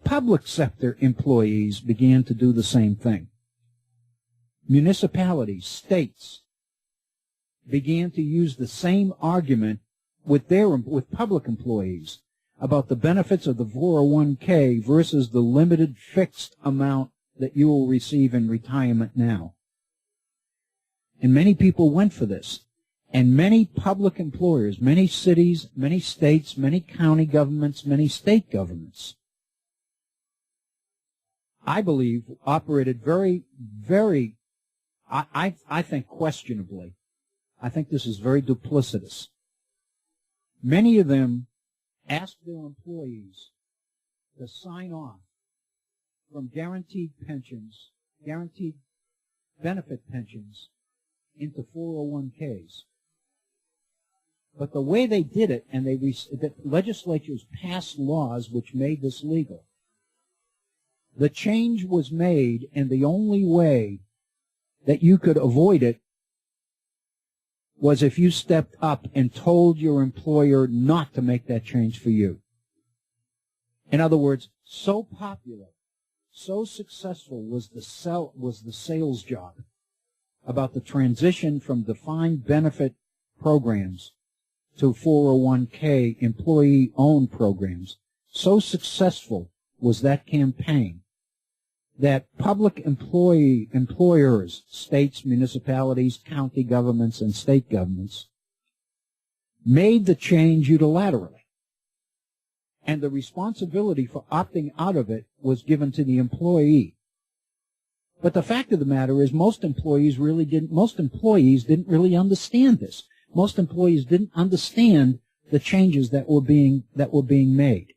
public sector employees began to do the same thing. Municipalities, states, began to use the same argument with public employees about the benefits of the 401k versus the limited fixed amount that you will receive in retirement now. And many people went for this. And many public employers, many cities, many states, many county governments, many state governments, I believe, operated very, very, I think questionably. I think this is very duplicitous. Many of them asked their employees to sign off from guaranteed pensions, guaranteed benefit pensions, into 401ks. But the way they did it, and the legislatures passed laws which made this legal. The change was made, and the only way that you could avoid it was if you stepped up and told your employer not to make that change for you. In other words, so popular, so successful was the sales job about the transition from defined benefit programs to 401k employee-owned programs. So successful was that campaign that public employers, states, municipalities, county governments, and state governments, made the change unilaterally. And the responsibility for opting out of it was given to the employee. But the fact of the matter is most employees didn't really understand this. Most employees didn't understand the changes that were being made.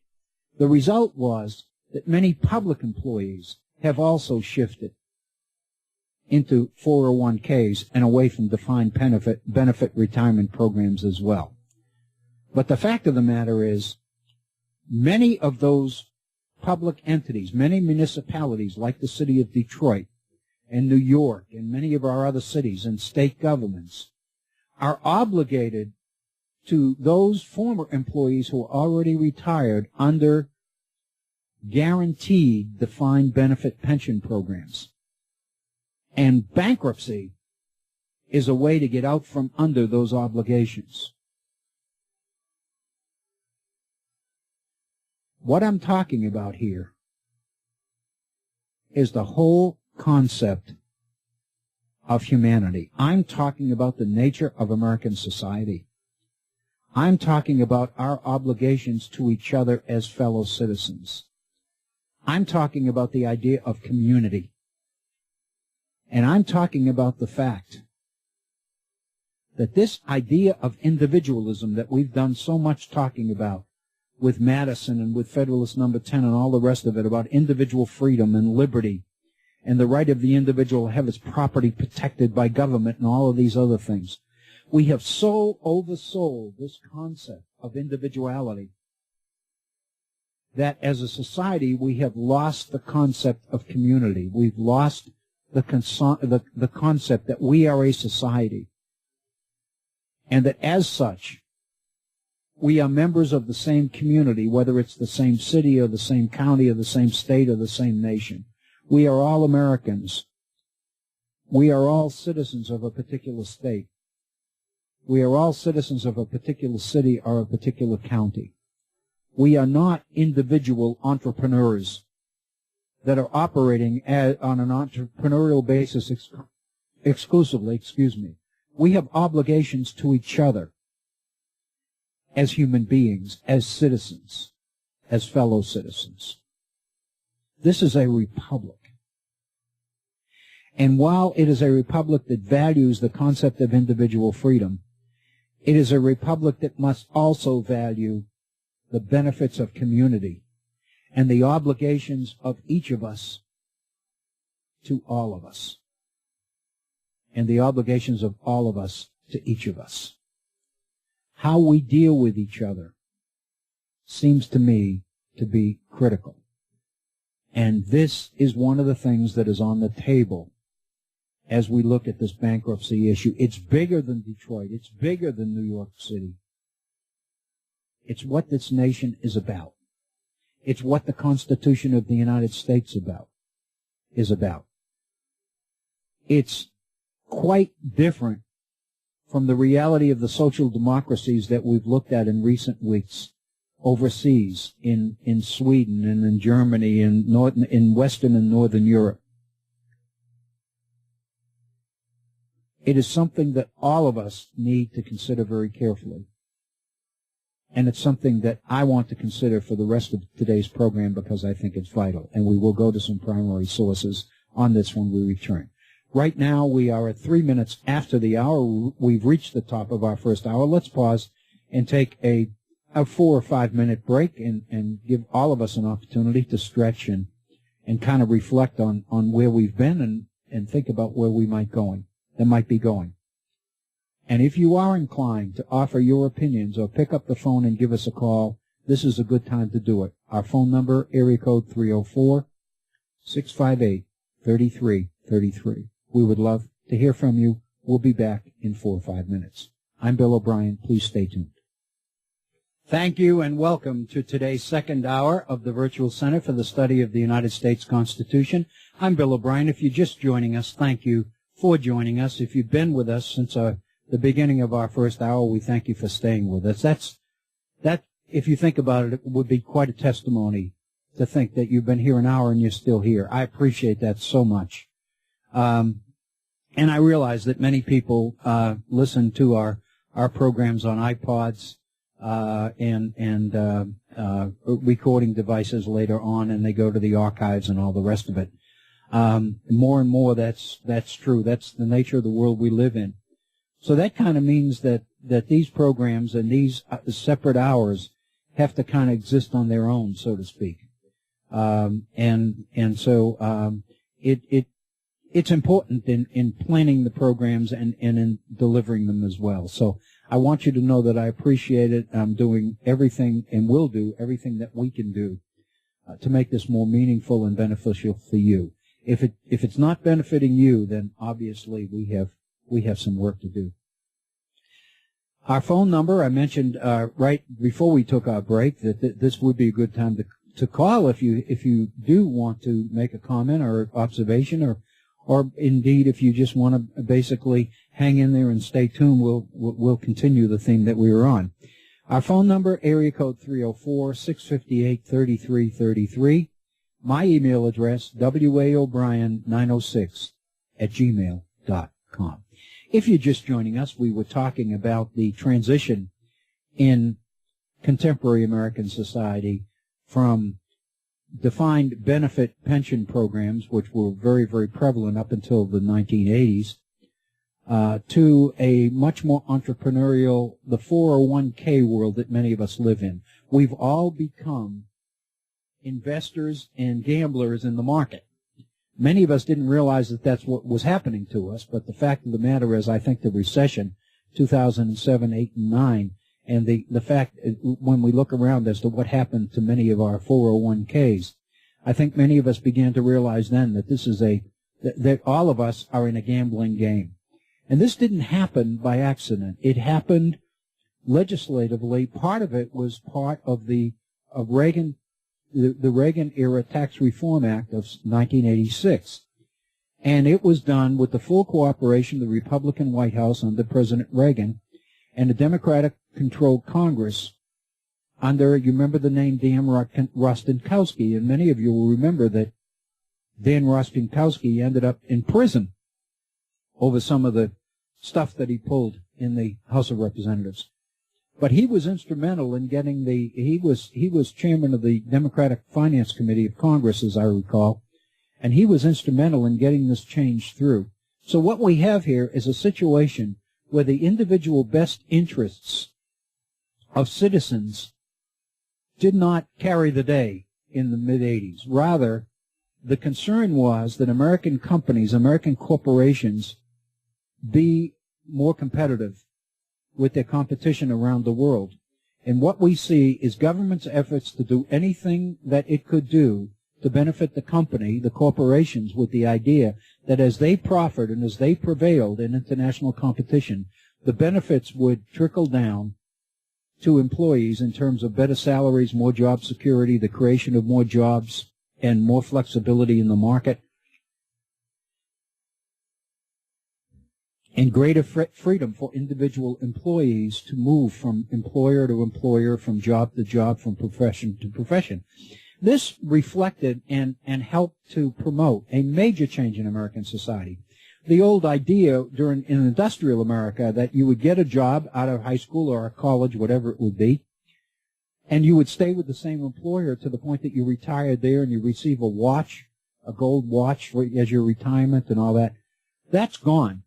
The result was that many public employees have also shifted into 401ks and away from defined benefit retirement programs as well. But the fact of the matter is, many of those public entities, many municipalities like the city of Detroit and New York and many of our other cities and state governments are obligated to those former employees who are already retired under guaranteed defined benefit pension programs. And bankruptcy is a way to get out from under those obligations. What I'm talking about here is the whole concept of humanity. I'm talking about the nature of American society. I'm talking about our obligations to each other as fellow citizens. I'm talking about the idea of community. And I'm talking about the fact that this idea of individualism that we've done so much talking about with Madison and with Federalist Number 10 and all the rest of it about individual freedom and liberty and the right of the individual to have his property protected by government and all of these other things. We have so oversold this concept of individuality that as a society we have lost the concept of community. We've lost the concept that we are a society and that as such we are members of the same community, whether it's the same city or the same county or the same state or the same nation. We are all Americans. We are all citizens of a particular state. We are all citizens of a particular city or a particular county. We are not individual entrepreneurs that are operating on an entrepreneurial basis exclusively. We have obligations to each other as human beings, as citizens, as fellow citizens. This is a republic. And while it is a republic that values the concept of individual freedom, it is a republic that must also value the benefits of community and the obligations of each of us to all of us, and the obligations of all of us to each of us. How we deal with each other seems to me to be critical. And this is one of the things that is on the table as we look at this bankruptcy issue. It's bigger than Detroit. It's bigger than New York City. It's what this nation is about. It's what the Constitution of the United States is about. It's quite different from the reality of the social democracies that we've looked at in recent weeks overseas, in Sweden and in Germany, in Western and Northern Europe. It is something that all of us need to consider very carefully. And it's something that I want to consider for the rest of today's program because I think it's vital. And we will go to some primary sources on this when we return. Right now, we are at 3 minutes after the hour. We've reached the top of our first hour. Let's pause and take a 4 or 5 minute break and give all of us an opportunity to stretch and kind of reflect on where we've been and think about where we might be going. And if you are inclined to offer your opinions or pick up the phone and give us a call, this is a good time to do it. Our phone number, area code 304-658-3333. We would love to hear from you. We'll be back in 4 or 5 minutes. I'm Bill O'Brien. Please stay tuned. Thank you and welcome to today's second hour of the Virtual Center for the Study of the United States Constitution. I'm Bill O'Brien. If you're just joining us, thank you for joining us. If you've been with us since the beginning of our first hour, we thank you for staying with us. That, if you think about it, it would be quite a testimony to think that you've been here an hour and you're still here. I appreciate that so much. And I realize that many people listen to our programs on iPods and recording devices later on, and they go to the archives and all the rest of it. More and more that's true. That's the nature of the world we live in. So that kind of means that these programs and these separate hours have to kind of exist on their own, so to speak. It's important in planning the programs and in delivering them as well. So I want you to know that I appreciate it. I'm doing everything and will do everything that we can do to make this more meaningful and beneficial for you. If it's not benefiting you, then obviously we have some work to do. Our phone number, I mentioned right before we took our break that this would be a good time to call if you do want to make a comment or observation, or indeed if you just want to basically hang in there and stay tuned. We'll continue the theme that we were on. Our phone number, area code 304-658-3333. My email address, waobrien906@gmail.com. If you're just joining us, we were talking about the transition in contemporary American society from defined benefit pension programs, which were very, very prevalent up until the 1980s, to a much more entrepreneurial, the 401k world that many of us live in. We've all become investors and gamblers in the market. Many of us didn't realize that that's what was happening to us, but the fact of the matter is, I think the recession, 2007, 8, and 9, and the fact when we look around as to what happened to many of our 401ks, I think many of us began to realize then that this is that all of us are in a gambling game. And this didn't happen by accident. It happened legislatively. Part of it was part of the Reagan-era Tax Reform Act of 1986. And it was done with the full cooperation of the Republican White House under President Reagan and the Democratic-controlled Congress under, you remember the name Dan Rostenkowski, and many of you will remember that Dan Rostenkowski ended up in prison over some of the stuff that he pulled in the House of Representatives. But he was instrumental in getting he was chairman of the Democratic Finance Committee of Congress, as I recall, and he was instrumental in getting this change through. So what we have here is a situation where the individual best interests of citizens did not carry the day in the mid-'80s. Rather, the concern was that American companies, American corporations, be more competitive with their competition around the world. And what we see is government's efforts to do anything that it could do to benefit the company, the corporations, with the idea that as they proffered and as they prevailed in international competition, the benefits would trickle down to employees in terms of better salaries, more job security, the creation of more jobs, and more flexibility in the market, and greater freedom for individual employees to move from employer to employer, from job to job, from profession to profession. This reflected and helped to promote a major change in American society. The old idea in industrial America that you would get a job out of high school or a college, whatever it would be, and you would stay with the same employer to the point that you retired there and you receive a watch, a gold watch as your retirement and all that, that's gone.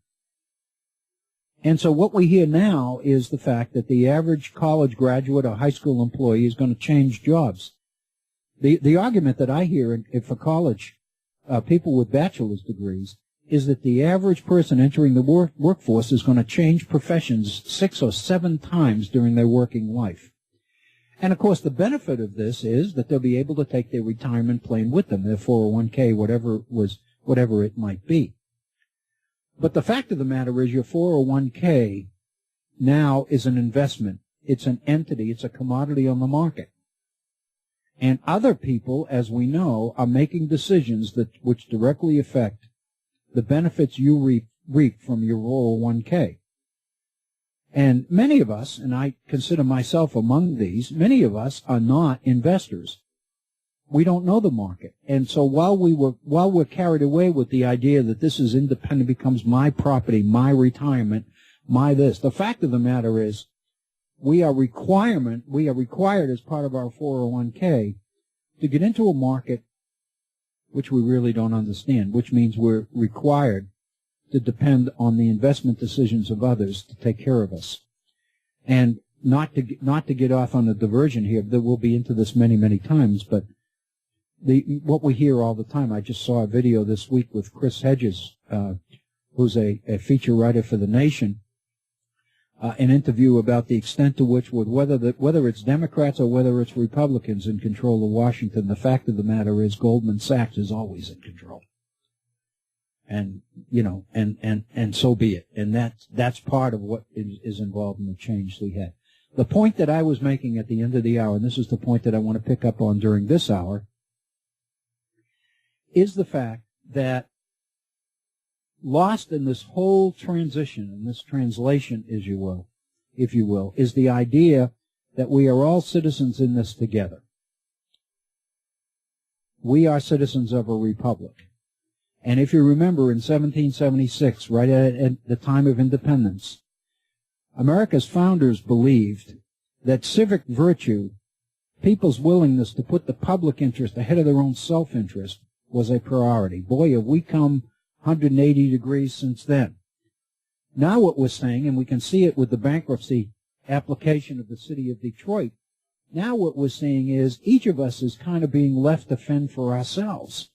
And so what we hear now is the fact that the average college graduate or high school employee is going to change jobs. The argument that I hear for college people with bachelor's degrees is that the average person entering the workforce is going to change professions 6 or 7 times during their working life. And, of course, the benefit of this is that they'll be able to take their retirement plan with them, their 401k, whatever it might be. But the fact of the matter is your 401k now is an investment. It's an entity. It's a commodity on the market. And other people, as we know, are making decisions which directly affect the benefits you reap from your 401k. And many of us, and I consider myself among these, many of us are not investors. We don't know the market. And so while we're carried away with the idea that this is independent, becomes my property, my retirement, my this, the fact of the matter is we are required as part of our 401k to get into a market which we really don't understand, which means we're required to depend on the investment decisions of others to take care of us. And not to get off on a diversion here, that we'll be into this many, many times, but what we hear all the time, I just saw a video this week with Chris Hedges, who's a feature writer for The Nation, an interview about the extent to which, whether it's Democrats or whether it's Republicans in control of Washington, the fact of the matter is Goldman Sachs is always in control. And, and so be it. And that's part of what is involved in the change we had. The point that I was making at the end of the hour, and this is the point that I want to pick up on during this hour, is the fact that lost in this whole transition, in this translation, if you will, is the idea that we are all citizens in this together. We are citizens of a republic. And if you remember, in 1776, right at the time of independence, America's founders believed that civic virtue, people's willingness to put the public interest ahead of their own self-interest, was a priority. Boy, have we come 180 degrees since then. Now what we're saying, and we can see it with the bankruptcy application of the city of Detroit, now what we're saying is each of us is kind of being left to fend for ourselves.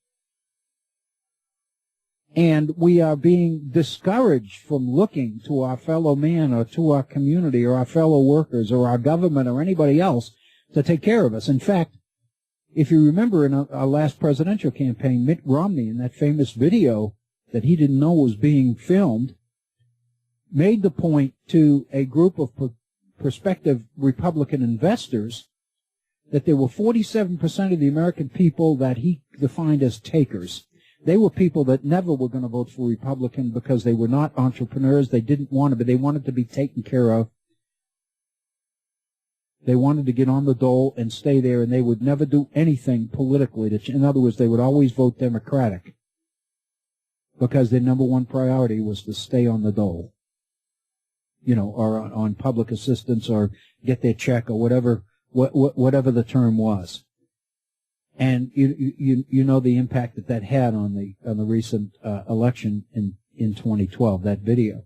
And we are being discouraged from looking to our fellow man or to our community or our fellow workers or our government or anybody else to take care of us. In fact, if you remember in our last presidential campaign, Mitt Romney, in that famous video that he didn't know was being filmed, made the point to a group of prospective Republican investors that there were 47% of the American people that he defined as takers. They were people that never were going to vote for Republican because they were not entrepreneurs. They didn't want to, but they wanted to be taken care of. They wanted to get on the dole and stay there, and they would never do anything politically. In other words, they would always vote Democratic because their number one priority was to stay on the dole, or on public assistance or get their check or whatever the term was. And you know the impact that had on the recent election in 2012, that video.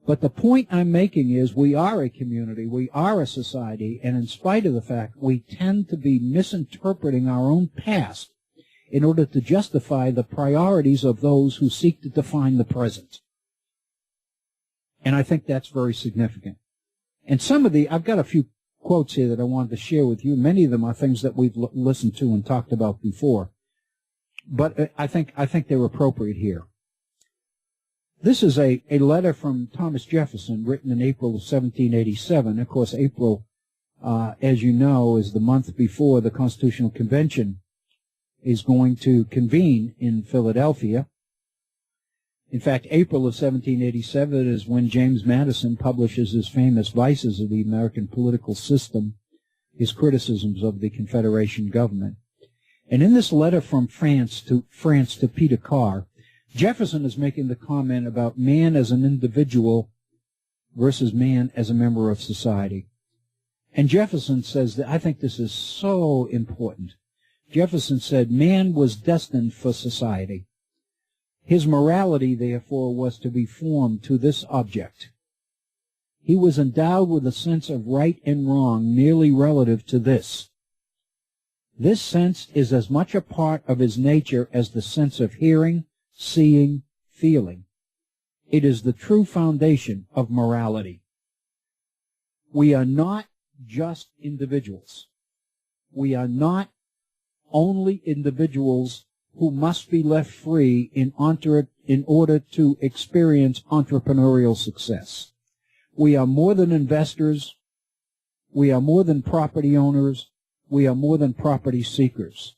But the point I'm making is we are a community, we are a society, and in spite of the fact we tend to be misinterpreting our own past in order to justify the priorities of those who seek to define the present. And I think that's very significant. And I've got a few quotes here that I wanted to share with you. Many of them are things that we've listened to and talked about before. But I think they're appropriate here. This is a letter from Thomas Jefferson written in April of 1787. Of course, April, as you know, is the month before the Constitutional Convention is going to convene in Philadelphia. In fact, April of 1787 is when James Madison publishes his famous Vices of the American Political System, his criticisms of the Confederation government. And in this letter from France to Peter Carr, Jefferson is making the comment about man as an individual versus man as a member of society. And Jefferson says that, I think this is so important. Jefferson said, man was destined for society. His morality, therefore, was to be formed to this object. He was endowed with a sense of right and wrong merely relative to this. This sense is as much a part of his nature as the sense of hearing, seeing, feeling. It is the true foundation of morality. We are not just individuals. We are not only individuals who must be left free in order to experience entrepreneurial success. We are more than investors. We are more than property owners. We are more than property seekers.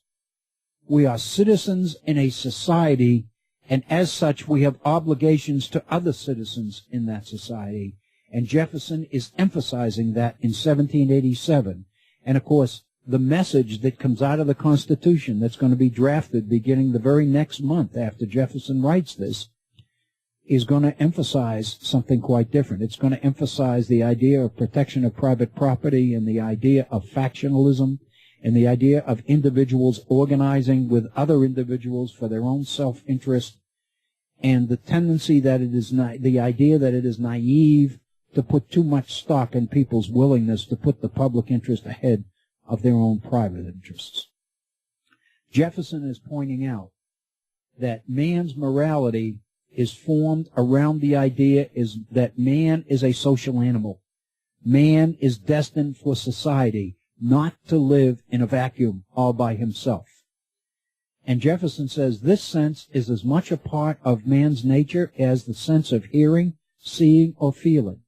We are citizens in a society, and as such, we have obligations to other citizens in that society. And Jefferson is emphasizing that in 1787. And, of course, the message that comes out of the Constitution that's going to be drafted beginning the very next month after Jefferson writes this is going to emphasize something quite different. It's going to emphasize the idea of protection of private property and the idea of factionalism and the idea of individuals organizing with other individuals for their own self-interest, and the tendency that it is the idea that it is naive to put too much stock in people's willingness to put the public interest ahead of their own private interests. Jefferson is pointing out that man's morality is formed around the idea that man is a social animal. Man is destined for society, not to live in a vacuum all by himself. And Jefferson says this sense is as much a part of man's nature as the sense of hearing, seeing, or feeling.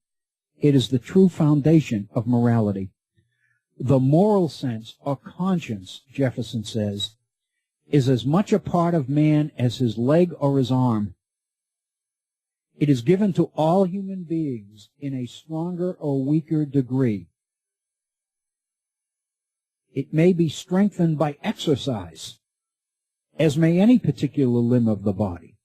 It is the true foundation of morality. The moral sense, or conscience, Jefferson says, is as much a part of man as his leg or his arm. It is given to all human beings in a stronger or weaker degree. It may be strengthened by exercise, as may any particular limb of the body.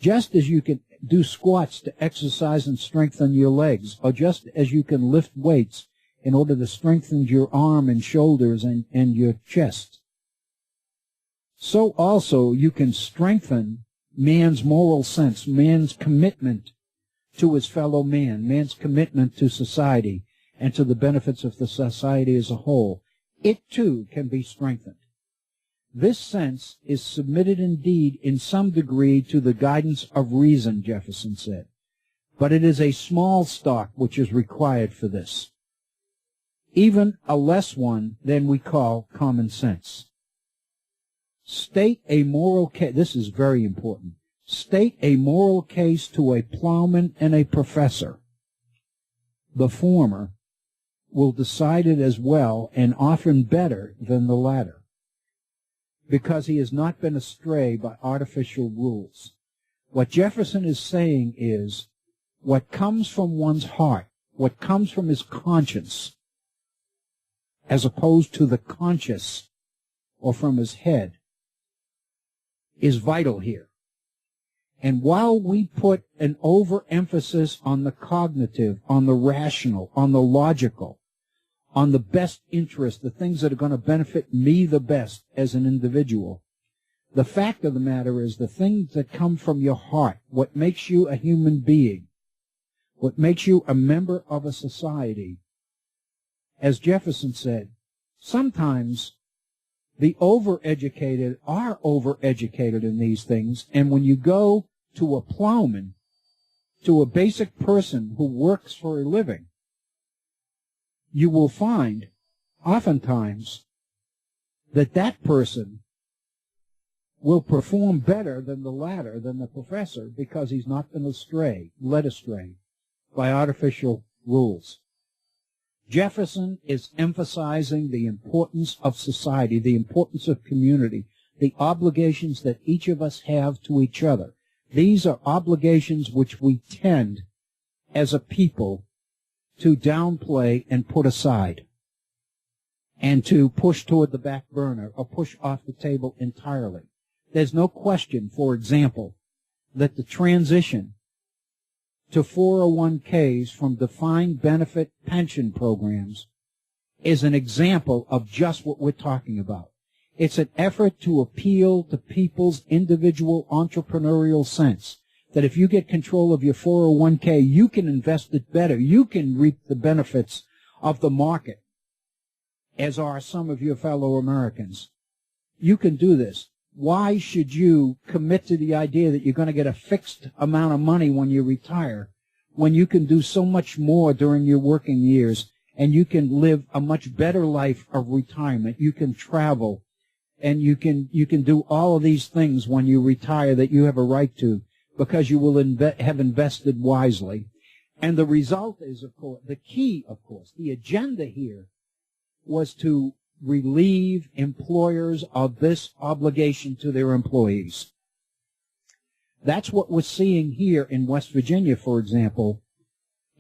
Just as you can do squats to exercise and strengthen your legs, or just as you can lift weights in order to strengthen your arm and shoulders and your chest, so also you can strengthen man's moral sense, man's commitment to his fellow man, man's commitment to society and to the benefits of the society as a whole. It too can be strengthened. This sense is submitted indeed in some degree to the guidance of reason, Jefferson said, but it is a small stock which is required for this, even a less one than we call common sense. State a moral case, this is very important, state a moral case to a plowman and a professor. The former will decide it as well and often better than the latter, because he has not been astray by artificial rules. What Jefferson is saying is, what comes from one's heart, what comes from his conscience, as opposed to the conscious or from his head, is vital here. And while we put an overemphasis on the cognitive, on the rational, on the logical, on the best interest, the things that are going to benefit me the best as an individual, the fact of the matter is the things that come from your heart, what makes you a human being, what makes you a member of a society, as Jefferson said, sometimes the overeducated are overeducated in these things, and when you go to a plowman, to a basic person who works for a living, you will find oftentimes that that person will perform better than the latter, than the professor, because he's not been led astray by artificial rules. Jefferson is emphasizing the importance of society, the importance of community, the obligations that each of us have to each other. These are obligations which we tend, as a people, to downplay and put aside, and to push toward the back burner or push off the table entirely. There's no question, for example, that the transition to 401ks from defined benefit pension programs is an example of just what we're talking about. It's an effort to appeal to people's individual entrepreneurial sense that if you get control of your 401k, you can invest it better. You can reap the benefits of the market, as are some of your fellow Americans. You can do this. Why should you commit to the idea that you're going to get a fixed amount of money when you retire, when you can do so much more during your working years, and you can live a much better life of retirement? You can travel, and you can do all of these things when you retire that you have a right to, because you will have invested wisely. And the result is, of course, the key, of course, the agenda here was to relieve employers of this obligation to their employees. That's what we're seeing here in West Virginia, for example,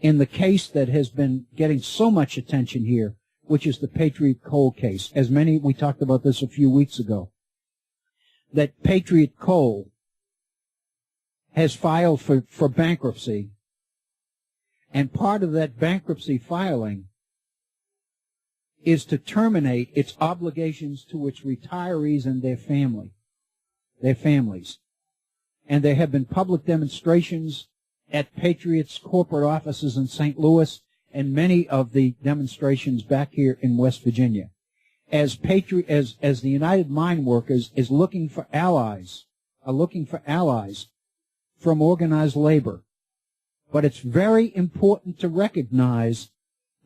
in the case that has been getting so much attention here, which is the Patriot Coal case. We talked about this a few weeks ago, that Patriot Coal has filed for bankruptcy, and part of that bankruptcy filing is to terminate its obligations to its retirees and their families. And there have been public demonstrations at Patriots' corporate offices in St. Louis and many of the demonstrations back here in West Virginia. As the United Mine Workers is looking for allies from organized labor. But it's very important to recognize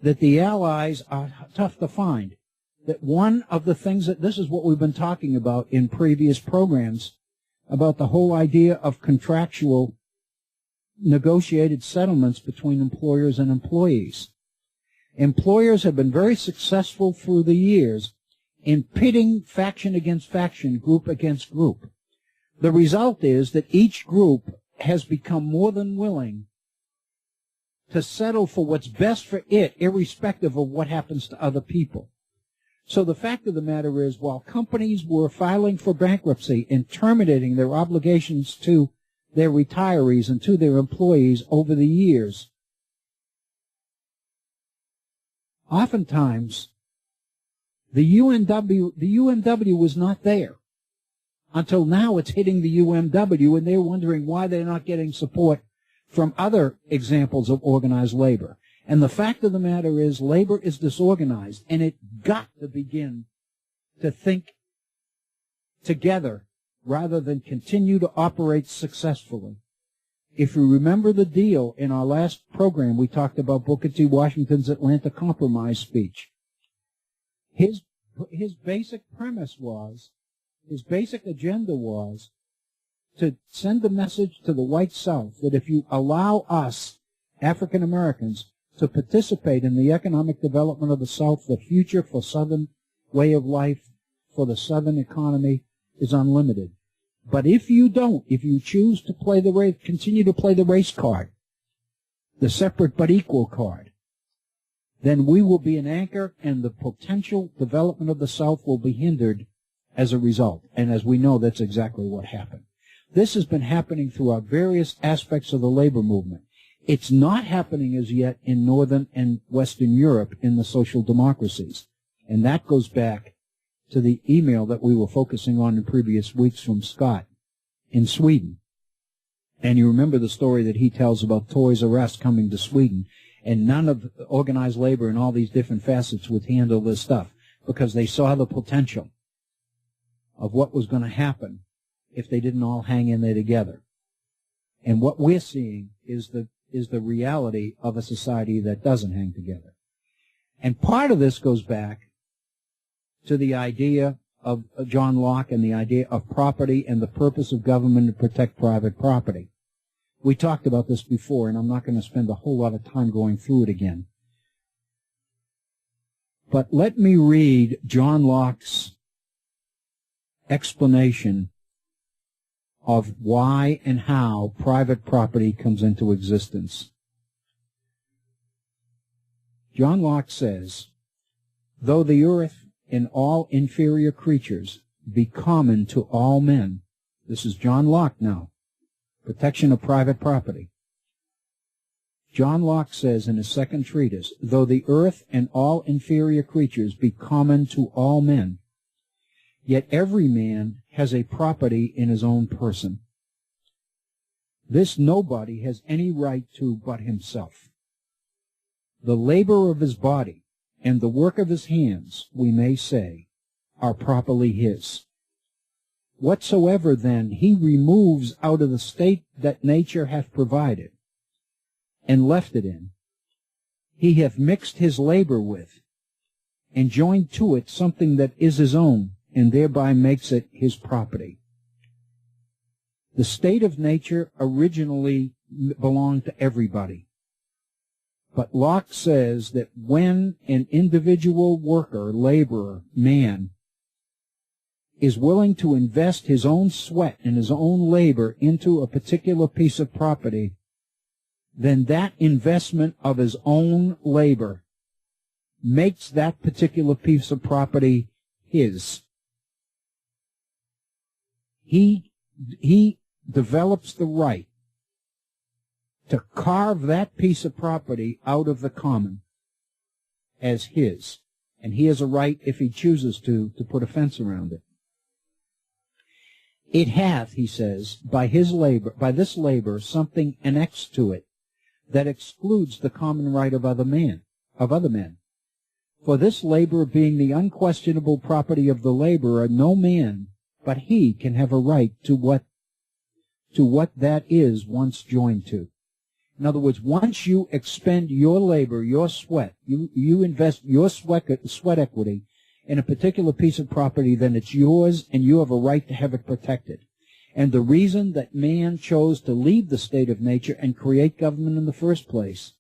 that the allies are tough to find. That one of the things this is what we've been talking about in previous programs, about the whole idea of contractual negotiated settlements between employers and employees. Employers have been very successful through the years in pitting faction against faction, group against group. The result is that each group has become more than willing to settle for what's best for it, irrespective of what happens to other people. So the fact of the matter is, while companies were filing for bankruptcy and terminating their obligations to their retirees and to their employees over the years, oftentimes the UMW was not there. Until now it's hitting the UMW, and they're wondering why they're not getting support from other examples of organized labor. And the fact of the matter is, labor is disorganized, and it got to begin to think together rather than continue to operate successfully. If you remember the deal in our last program, we talked about Booker T. Washington's Atlanta Compromise speech. His basic premise was, his basic agenda was to send the message to the white South that if you allow us, African Americans, to participate in the economic development of the South, the future for Southern way of life, for the Southern economy, is unlimited. But if you don't, if you choose to play the race, continue to play the race card, the separate but equal card, then we will be an anchor, and the potential development of the South will be hindered as a result. And as we know, that's exactly what happened. This has been happening throughout various aspects of the labor movement. It's not happening as yet in Northern and Western Europe in the social democracies. And that goes back to the email that we were focusing on in previous weeks from Scott in Sweden. And you remember the story that he tells about Toys R Us coming to Sweden, and none of organized labor and all these different facets would handle this stuff because they saw the potential of what was going to happen if they didn't all hang in there together. And what we're seeing is the reality of a society that doesn't hang together. And part of this goes back to the idea of John Locke and the idea of property and the purpose of government to protect private property. We talked about this before, and I'm not going to spend a whole lot of time going through it again. But let me read John Locke's explanation of why and how private property comes into existence. John Locke says, though the earth and all inferior creatures be common to all men, this is John Locke now, protection of private property. John Locke says in his second treatise, though the earth and all inferior creatures be common to all men, yet every man has a property in his own person. This nobody has any right to but himself. The labor of his body and the work of his hands, we may say, are properly his. Whatsoever, then, he removes out of the state that nature hath provided, and left it in, he hath mixed his labor with, and joined to it something that is his own, and thereby makes it his property. The state of nature originally belonged to everybody. But Locke says that when an individual worker, laborer, man, is willing to invest his own sweat and his own labor into a particular piece of property, then that investment of his own labor makes that particular piece of property his. He develops the right to carve that piece of property out of the common as his. And he has a right, if he chooses to put a fence around it. It hath, he says, by this labor, something annexed to it, that excludes the common right of other men. For this labor being the unquestionable property of the laborer, no man but he can have a right to what that is once joined to. In other words, once you expend your labor, your sweat, you invest your sweat equity in a particular piece of property, then it's yours and you have a right to have it protected. And the reason that man chose to leave the state of nature and create government in the first place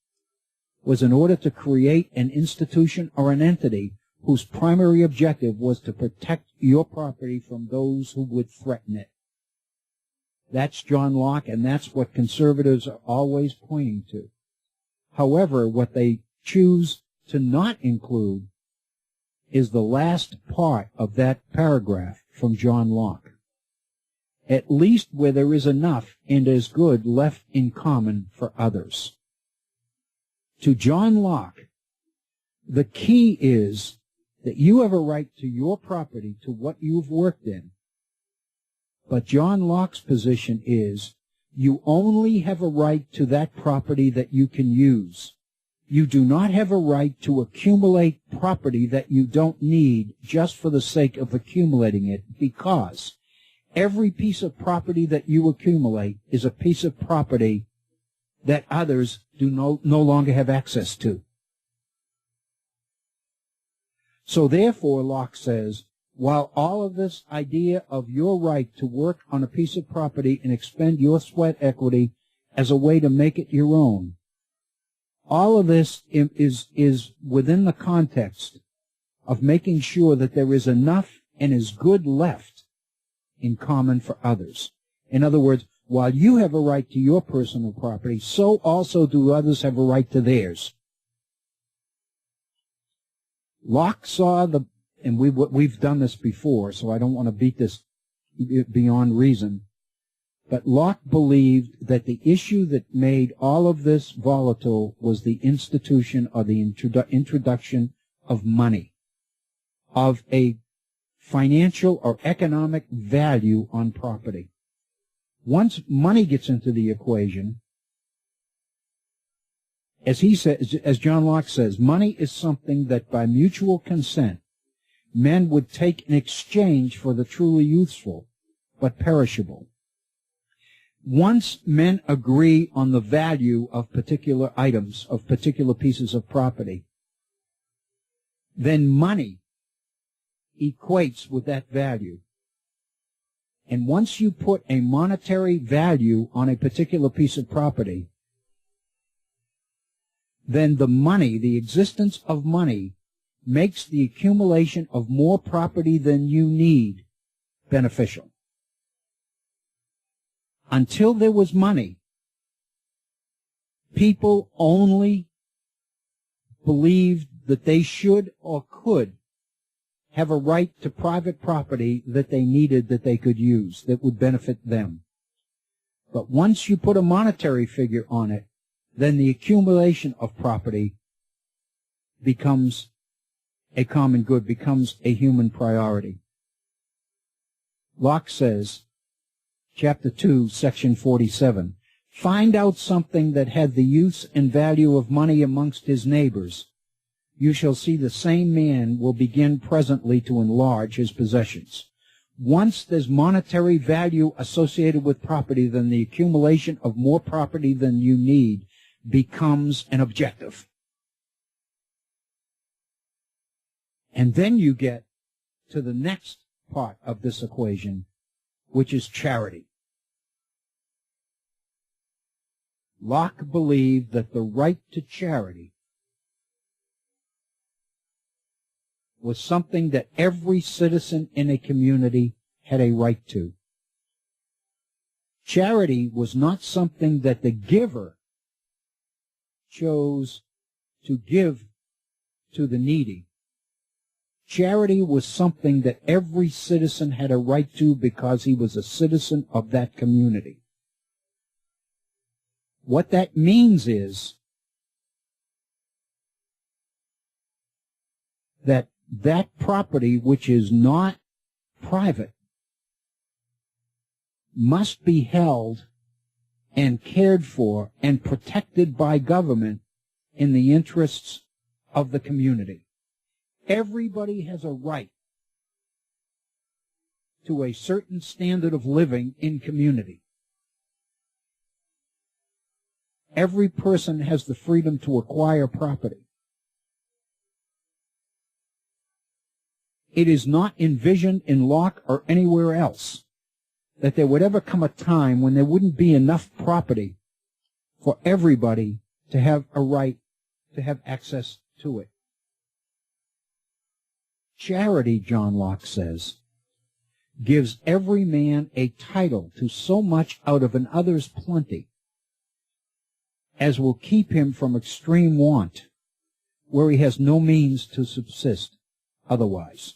was in order to create an institution or an entity whose primary objective was to protect your property from those who would threaten it. That's John Locke, and that's what conservatives are always pointing to. However, what they choose to not include is the last part of that paragraph from John Locke. At least where there is enough and as good left in common for others. To John Locke, the key is that you have a right to your property, to what you've worked in. But John Locke's position is you only have a right to that property that you can use. You do not have a right to accumulate property that you don't need just for the sake of accumulating it, because every piece of property that you accumulate is a piece of property that others do no longer have access to. So therefore, Locke says, while all of this idea of your right to work on a piece of property and expend your sweat equity as a way to make it your own, all of this is within the context of making sure that there is enough and is good left in common for others. In other words, while you have a right to your personal property, so also do others have a right to theirs. Locke saw and we've done this before, so I don't want to beat this beyond reason, but Locke believed that the issue that made all of this volatile was the institution or the introduction of money, of a financial or economic value on property. Once money gets into the equation, as John Locke says, money is something that by mutual consent men would take in exchange for the truly useful but perishable. Once men agree on the value of particular items, of particular pieces of property, then money equates with that value. And once you put a monetary value on a particular piece of property, then the money, the existence of money, makes the accumulation of more property than you need beneficial. Until there was money, people only believed that they should or could have a right to private property that they needed, that they could use, that would benefit them. But once you put a monetary figure on it, then the accumulation of property becomes a common good, becomes a human priority. Locke says, Chapter 2, Section 47, find out something that had the use and value of money amongst his neighbors. You shall see the same man will begin presently to enlarge his possessions. Once there's monetary value associated with property, then the accumulation of more property than you need becomes an objective. And then you get to the next part of this equation, which is charity. Locke believed that the right to charity was something that every citizen in a community had a right to. Charity was not something that the giver chose to give to the needy. Charity was something that every citizen had a right to because he was a citizen of that community. What that means is that that property which is not private must be held and cared for and protected by government in the interests of the community. Everybody has a right to a certain standard of living in community. Every person has the freedom to acquire property. It is not envisioned in Locke or anywhere else that there would ever come a time when there wouldn't be enough property for everybody to have a right to have access to it. Charity, John Locke says, gives every man a title to so much out of another's plenty as will keep him from extreme want, where he has no means to subsist otherwise.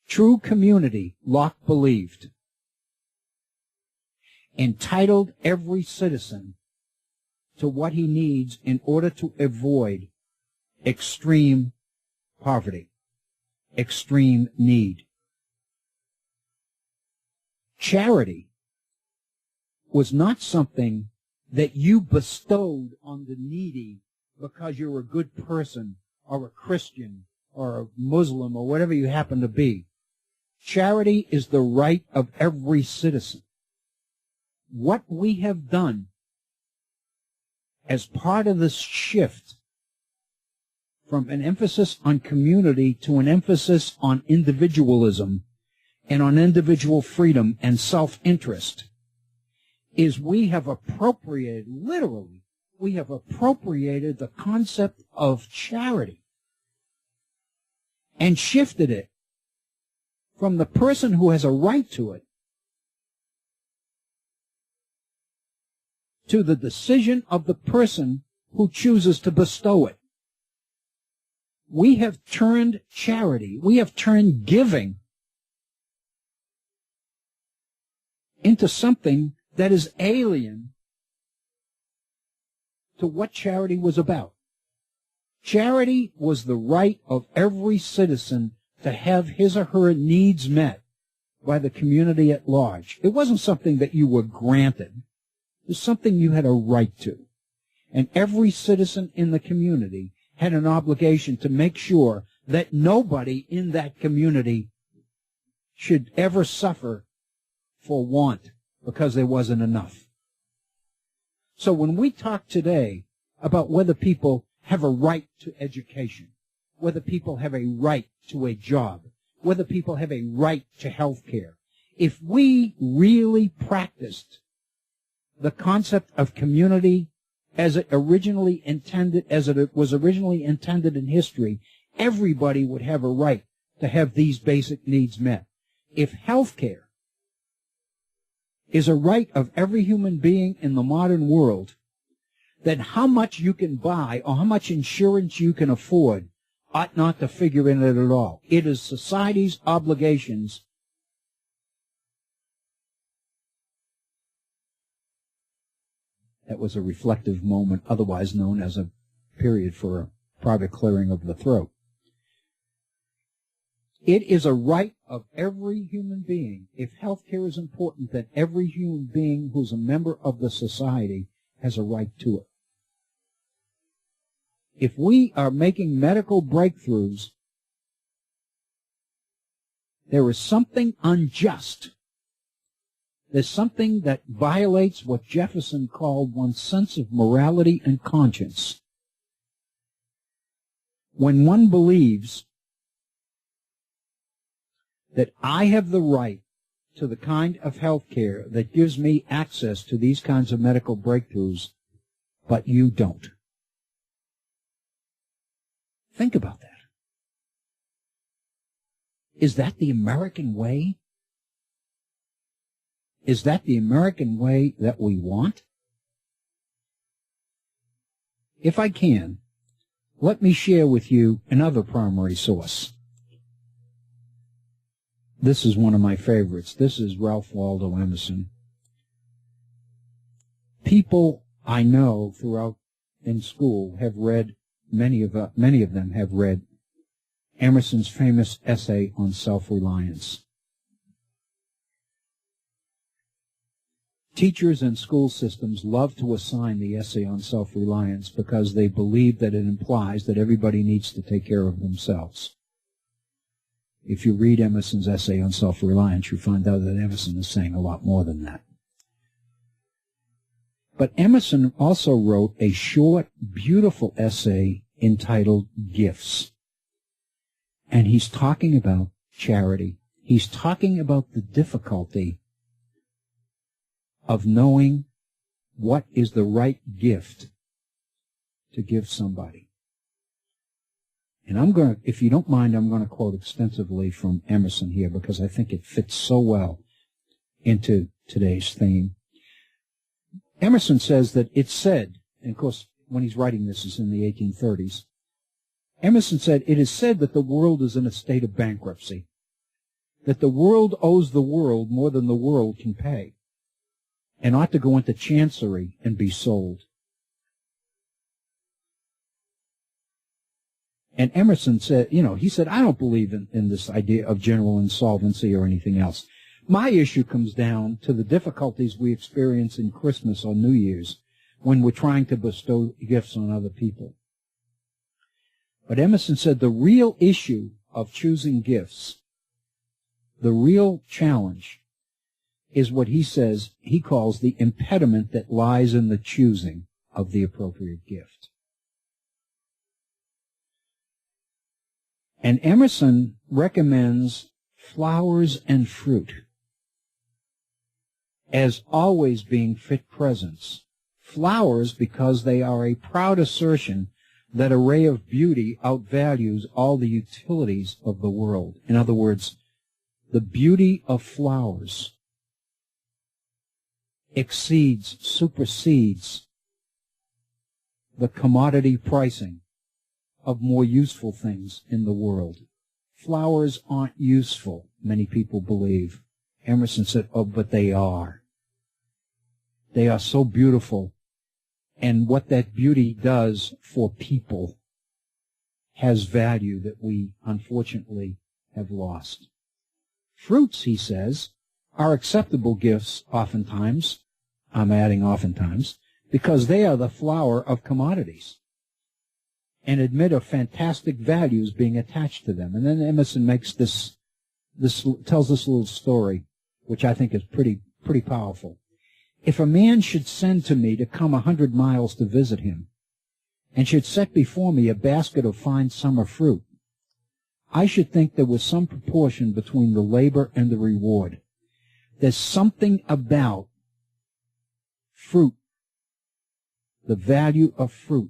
True community, Locke believed, entitled every citizen to what he needs in order to avoid extreme poverty, extreme need. Charity was not something that you bestowed on the needy because you're a good person or a Christian or a Muslim or whatever you happen to be. Charity is the right of every citizen. What we have done as part of this shift from an emphasis on community to an emphasis on individualism and on individual freedom and self-interest is we have appropriated, literally, we have appropriated the concept of charity and shifted it from the person who has a right to it to the decision of the person who chooses to bestow it. We have turned charity, we have turned giving into something that is alien to what charity was about. Charity was the right of every citizen to have his or her needs met by the community at large. It wasn't something that you were granted. It was something you had a right to. And every citizen in the community had an obligation to make sure that nobody in that community should ever suffer for want because there wasn't enough. So when we talk today about whether people have a right to education, whether people have a right to a job, whether people have a right to health care, if we really practiced the concept of community as it was originally intended in history, everybody would have a right to have these basic needs met. If health care is a right of every human being in the modern world, then how much you can buy or how much insurance you can afford ought not to figure in it at all. It is society's obligations That was a reflective moment, otherwise known as a period for a private clearing of the throat. It is a right of every human being. If health care is important, then every human being who's a member of the society has a right to it. If we are making medical breakthroughs, there is something unjust. There's something that violates what Jefferson called one's sense of morality and conscience. When one believes that I have the right to the kind of health care that gives me access to these kinds of medical breakthroughs, but you don't. Think about that. Is that the American way? Is that the American way that we want? If I can, let me share with you another primary source. This is one of my favorites. This is Ralph Waldo Emerson. People I know throughout in school have read, many of them have read Emerson's famous essay on self-reliance. Teachers and school systems love to assign the essay on self-reliance because they believe that it implies that everybody needs to take care of themselves. If you read Emerson's essay on self-reliance, you find out that Emerson is saying a lot more than that. But Emerson also wrote a short, beautiful essay entitled Gifts. And he's talking about charity. He's talking about the difficulty of knowing what is the right gift to give somebody. And I'm going to, if you don't mind, I'm going to quote extensively from Emerson here because I think it fits so well into today's theme. Emerson says that it's said, and of course when he's writing this is in the 1830s, Emerson said, it is said that the world is in a state of bankruptcy, that the world owes the world more than the world can pay, and ought to go into chancery and be sold. And Emerson said, he said, I don't believe in this idea of general insolvency or anything else. My issue comes down to the difficulties we experience in Christmas or New Year's when we're trying to bestow gifts on other people. But Emerson said the real issue of choosing gifts, the real challenge, is what he says he calls the impediment that lies in the choosing of the appropriate gift. And Emerson recommends flowers and fruit as always being fit presents. Flowers because they are a proud assertion that a ray of beauty outvalues all the utilities of the world. In other words, the beauty of flowers supersedes the commodity pricing of more useful things in the world. Flowers aren't useful, many people believe. Emerson said, oh, but they are. They are so beautiful. And what that beauty does for people has value that we, unfortunately, have lost. Fruits, he says, are acceptable gifts oftentimes, I'm adding oftentimes, because they are the flower of commodities and admit of fantastic values being attached to them. And then Emerson makes tells this little story, which I think is pretty powerful. If a man should send to me to come 100 miles to visit him, and should set before me a basket of fine summer fruit, I should think there was some proportion between the labor and the reward. There's something about fruit, the value of fruit,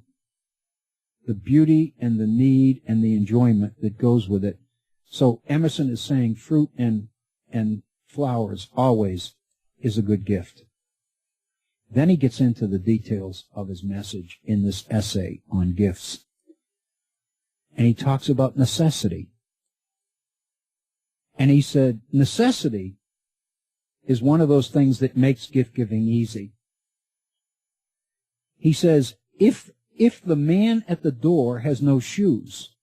the beauty and the need and the enjoyment that goes with it. So Emerson is saying fruit and flowers always is a good gift. Then he gets into the details of his message in this essay on gifts. And he talks about necessity. And he said, necessity is one of those things that makes gift giving easy. He says, if the man at the door has no shoes,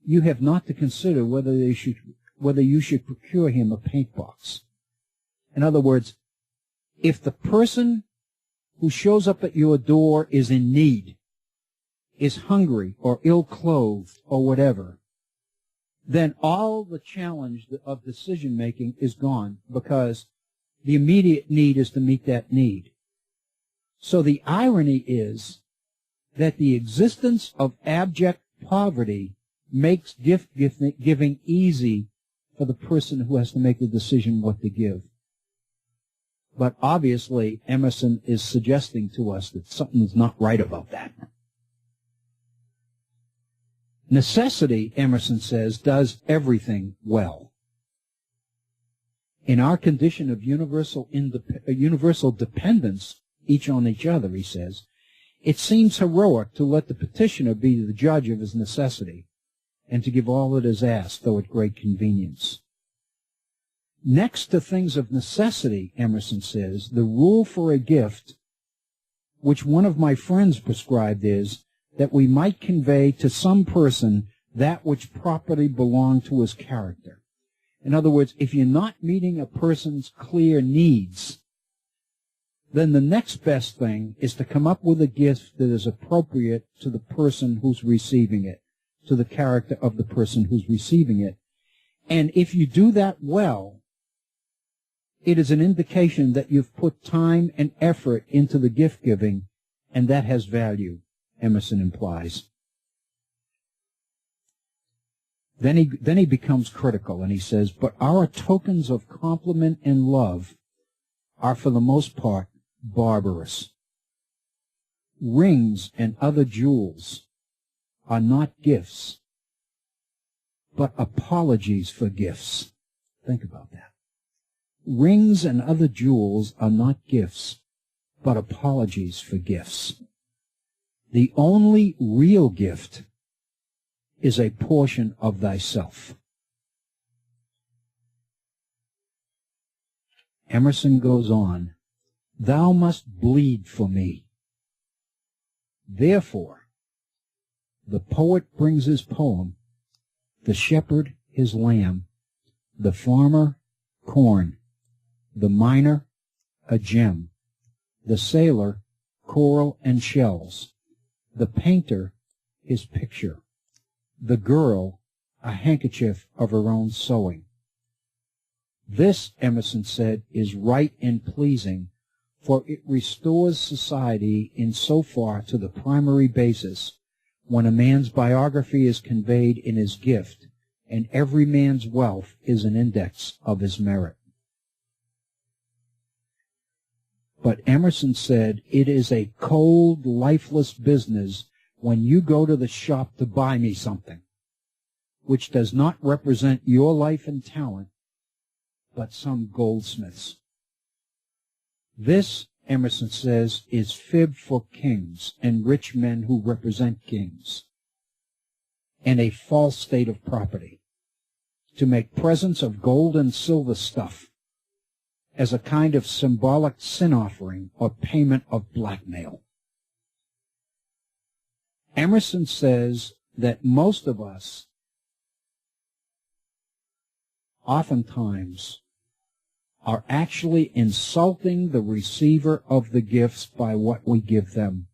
you have not to consider whether you should procure him a paint box. In other words, if the person who shows up at your door is in need, is hungry or ill-clothed or whatever, then all the challenge of decision-making is gone because the immediate need is to meet that need. So the irony is that the existence of abject poverty makes gift giving easy for the person who has to make the decision what to give. But obviously, Emerson is suggesting to us that something's not right about that. Necessity, Emerson says, does everything well. In our condition of universal dependence, each on each other, he says, it seems heroic to let the petitioner be the judge of his necessity and to give all that is asked, though at great convenience. Next to things of necessity, Emerson says, the rule for a gift, which one of my friends prescribed, is that we might convey to some person that which properly belonged to his character. In other words, if you're not meeting a person's clear needs, then the next best thing is to come up with a gift that is appropriate to the person who's receiving it, to the character of the person who's receiving it. And if you do that well, it is an indication that you've put time and effort into the gift giving, and that has value, Emerson implies. Then he becomes critical, and he says, but our tokens of compliment and love are for the most part barbarous. Rings and other jewels are not gifts, but apologies for gifts. Think about that. Rings and other jewels are not gifts, but apologies for gifts. The only real gift is a portion of thyself. Emerson goes on, thou must bleed for me. Therefore, the poet brings his poem, the shepherd his lamb, the farmer corn, the miner a gem, the sailor coral and shells, the painter his picture, the girl a handkerchief of her own sewing. This, Emerson said, is right and pleasing, for it restores society in so far to the primary basis when a man's biography is conveyed in his gift, and every man's wealth is an index of his merit. But Emerson said, it is a cold, lifeless business when you go to the shop to buy me something, which does not represent your life and talent, but some goldsmith's. This, Emerson says, is fib for kings and rich men who represent kings, and a false state of property, to make presents of gold and silver stuff as a kind of symbolic sin offering or payment of blackmail. Emerson says that most of us oftentimes are actually insulting the receiver of the gifts by what we give them,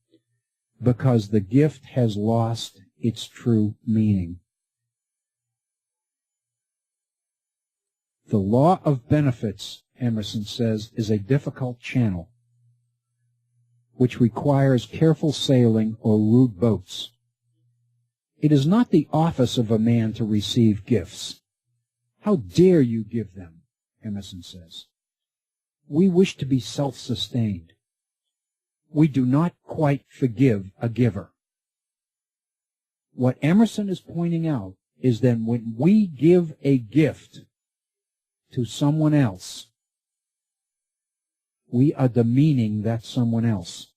because the gift has lost its true meaning. The law of benefits, Emerson says, is a difficult channel, which requires careful sailing or rude boats. It is not the office of a man to receive gifts. How dare you give them? Emerson says. We wish to be self-sustained. We do not quite forgive a giver. What Emerson is pointing out is that when we give a gift to someone else, we are demeaning that someone else,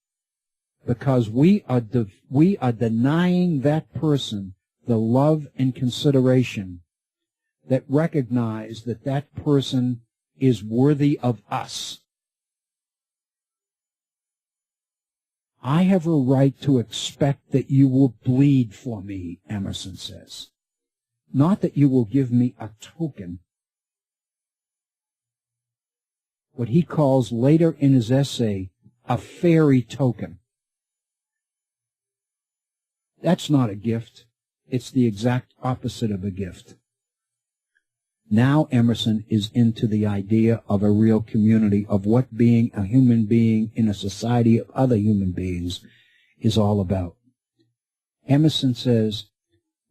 because we are denying that person the love and consideration that recognize that that person is worthy of us. I have a right to expect that you will bleed for me, Emerson says. Not that you will give me a token. What he calls later in his essay, a fairy token. That's not a gift. It's the exact opposite of a gift. Now Emerson is into the idea of a real community, of what being a human being in a society of other human beings is all about. Emerson says,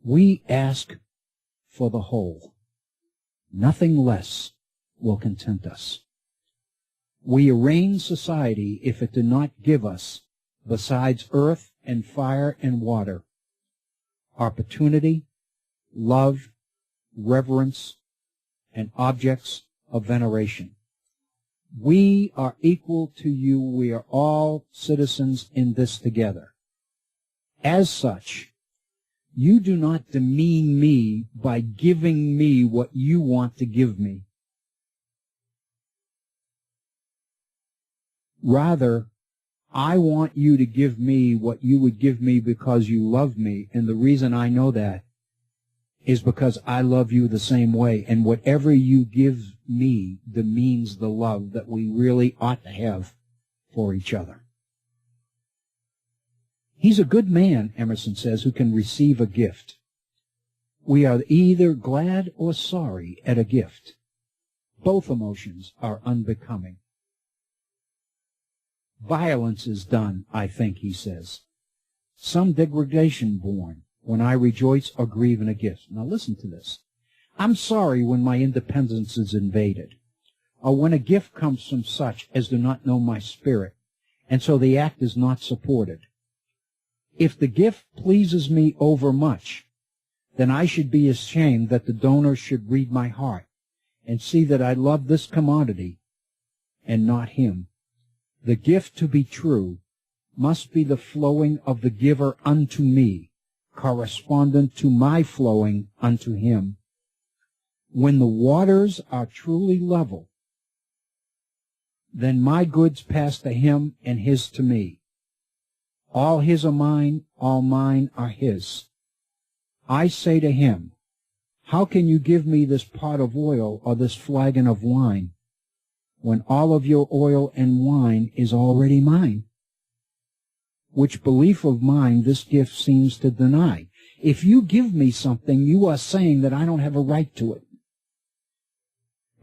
we ask for the whole. Nothing less will content us. We arraign society if it did not give us, besides earth and fire and water, opportunity, love, reverence, and objects of veneration. We are equal to you. We are all citizens in this together. As such, you do not demean me by giving me what you want to give me. Rather, I want you to give me what you would give me because you love me, and the reason I know that is because I love you the same way, and whatever you give me demeans the love that we really ought to have for each other. He's a good man, Emerson says, who can receive a gift. We are either glad or sorry at a gift. Both emotions are unbecoming. Violence is done, I think, he says. Some degradation born when I rejoice or grieve in a gift. Now listen to this. I'm sorry when my independence is invaded, or when a gift comes from such as do not know my spirit, and so the act is not supported. If the gift pleases me overmuch, then I should be ashamed that the donor should read my heart and see that I love this commodity and not him. The gift to be true must be the flowing of the giver unto me, correspondent to my flowing unto him. When the waters are truly level, then my goods pass to him and his to me. All his are mine, all mine are his. I say to him, how can you give me this pot of oil or this flagon of wine, when all of your oil and wine is already mine? Which belief of mine this gift seems to deny. If you give me something, you are saying that I don't have a right to it.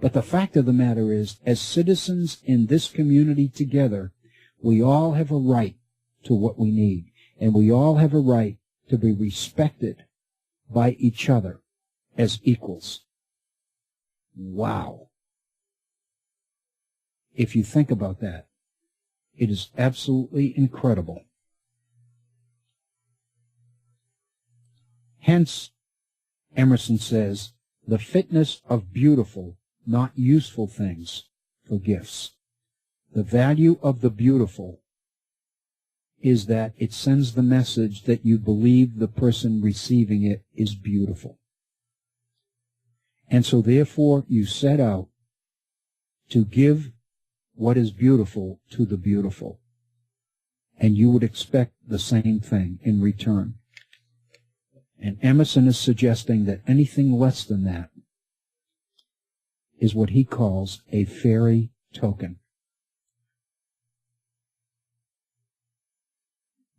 But the fact of the matter is, as citizens in this community together, we all have a right to what we need, and we all have a right to be respected by each other as equals. Wow. If you think about that, it is absolutely incredible. Hence, Emerson says, the fitness of beautiful, not useful things for gifts. The value of the beautiful is that it sends the message that you believe the person receiving it is beautiful. And so therefore you set out to give what is beautiful to the beautiful. And you would expect the same thing in return. And Emerson is suggesting that anything less than that is what he calls a fairy token.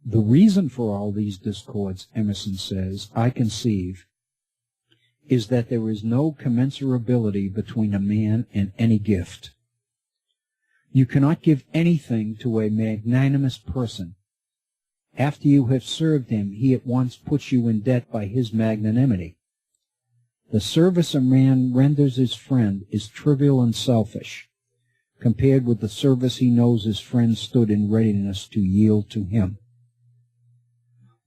The reason for all these discords, Emerson says, I conceive, is that there is no commensurability between a man and any gift. You cannot give anything to a magnanimous person. After you have served him, he at once puts you in debt by his magnanimity. The service a man renders his friend is trivial and selfish, compared with the service he knows his friend stood in readiness to yield to him.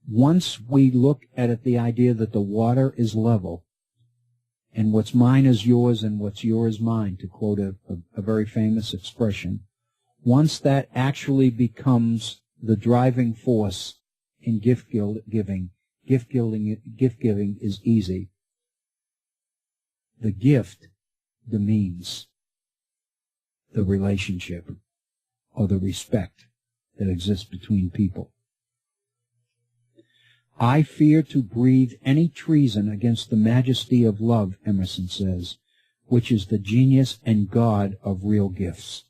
Once we look at it, the idea that the water is level, and what's mine is yours and what's yours mine, to quote a very famous expression, once that actually becomes the driving force in gift giving is easy. The gift demeans the relationship or the respect that exists between people. I fear to breathe any treason against the majesty of love, Emerson says, which is the genius and God of real gifts.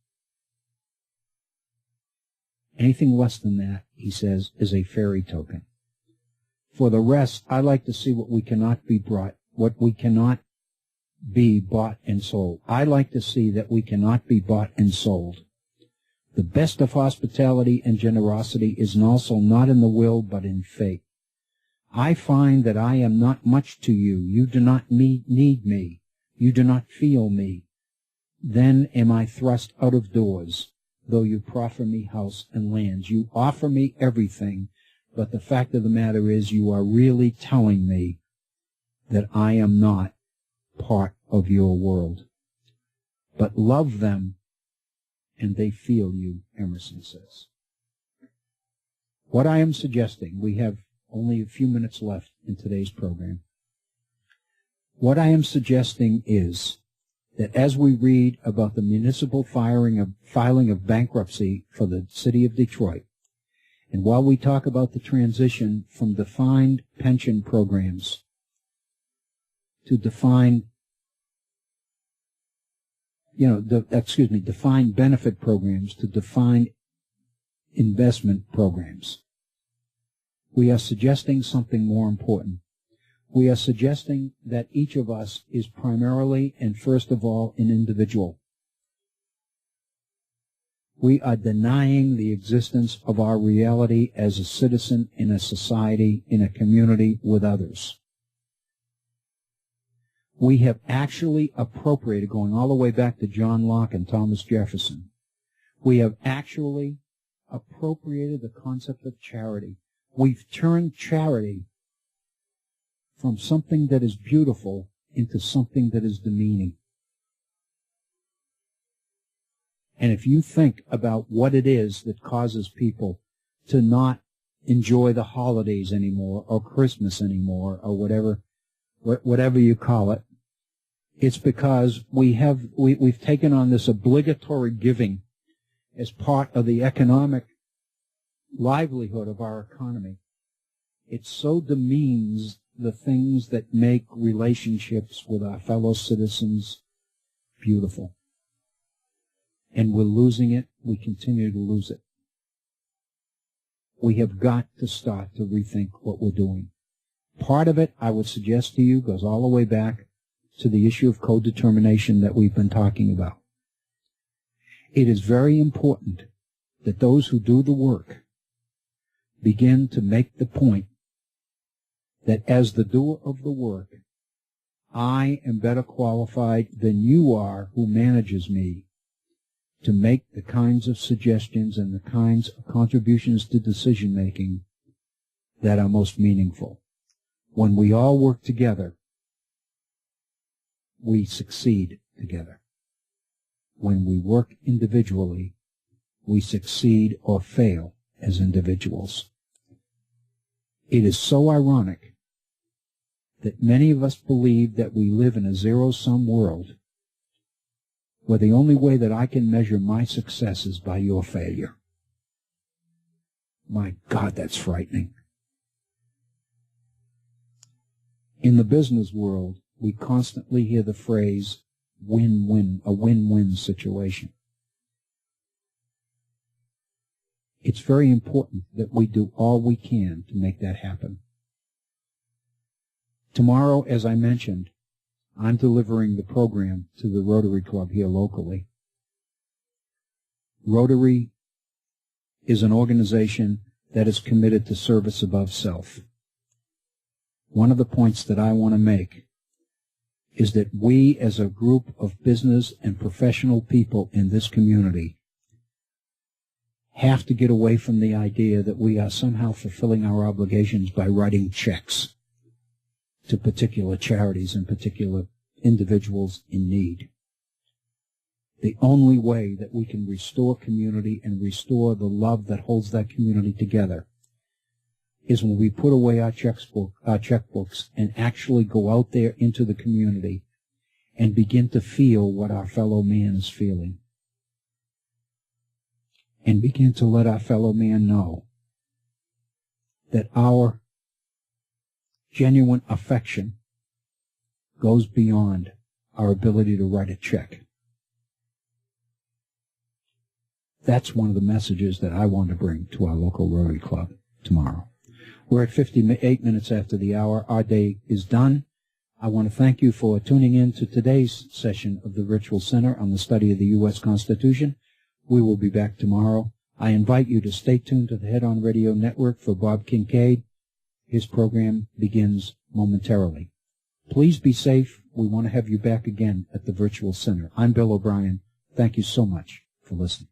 Anything less than that, he says, is a fairy token. For the rest, I like to see what we cannot be bought and sold. I like to see that we cannot be bought and sold. The best of hospitality and generosity is also not in the will, but in fate. I find that I am not much to you. You do not need me. You do not feel me. Then am I thrust out of doors, though you proffer me house and lands. You offer me everything, but the fact of the matter is you are really telling me that I am not part of your world. But love them, and they feel you, Emerson says. What I am suggesting, we have only a few minutes left in today's program. What I am suggesting is that as we read about the municipal filing of bankruptcy for the city of Detroit, and while we talk about the transition from defined pension programs to define, define benefit programs, to define investment programs. We are suggesting something more important. We are suggesting that each of us is primarily and first of all an individual. We are denying the existence of our reality as a citizen in a society, in a community with others. We have actually appropriated, going all the way back to John Locke and Thomas Jefferson, we have actually appropriated the concept of charity. We've turned charity from something that is beautiful into something that is demeaning. And if you think about what it is that causes people to not enjoy the holidays anymore, or Christmas anymore, or whatever you call it, it's because we've taken on this obligatory giving as part of the economic livelihood of our economy. It so demeans the things that make relationships with our fellow citizens beautiful. And we're losing it. We continue to lose it. We have got to start to rethink what we're doing. Part of it, I would suggest to you, goes all the way back to the issue of codetermination that we've been talking about. It is very important that those who do the work begin to make the point that as the doer of the work, I am better qualified than you are who manages me to make the kinds of suggestions and the kinds of contributions to decision-making that are most meaningful. When we all work together, we succeed together. When we work individually, we succeed or fail as individuals. It is so ironic that many of us believe that we live in a zero-sum world where the only way that I can measure my success is by your failure. My God, that's frightening. In the business world, we constantly hear the phrase win-win, a win-win situation. It's very important that we do all we can to make that happen. Tomorrow, as I mentioned, I'm delivering the program to the Rotary Club here locally. Rotary is an organization that is committed to service above self. One of the points that I want to make is that we as a group of business and professional people in this community have to get away from the idea that we are somehow fulfilling our obligations by writing checks to particular charities and particular individuals in need. The only way that we can restore community and restore the love that holds that community together is when we put away our checkbooks and actually go out there into the community and begin to feel what our fellow man is feeling. And begin to let our fellow man know that our genuine affection goes beyond our ability to write a check. That's one of the messages that I want to bring to our local Rotary Club tomorrow. We're at 58 minutes after the hour. Our day is done. I want to thank you for tuning in to today's session of the Virtual Center on the study of the U.S. Constitution. We will be back tomorrow. I invite you to stay tuned to the Head On Radio Network for Bob Kincaid. His program begins momentarily. Please be safe. We want to have you back again at the Virtual Center. I'm Bill O'Brien. Thank you so much for listening.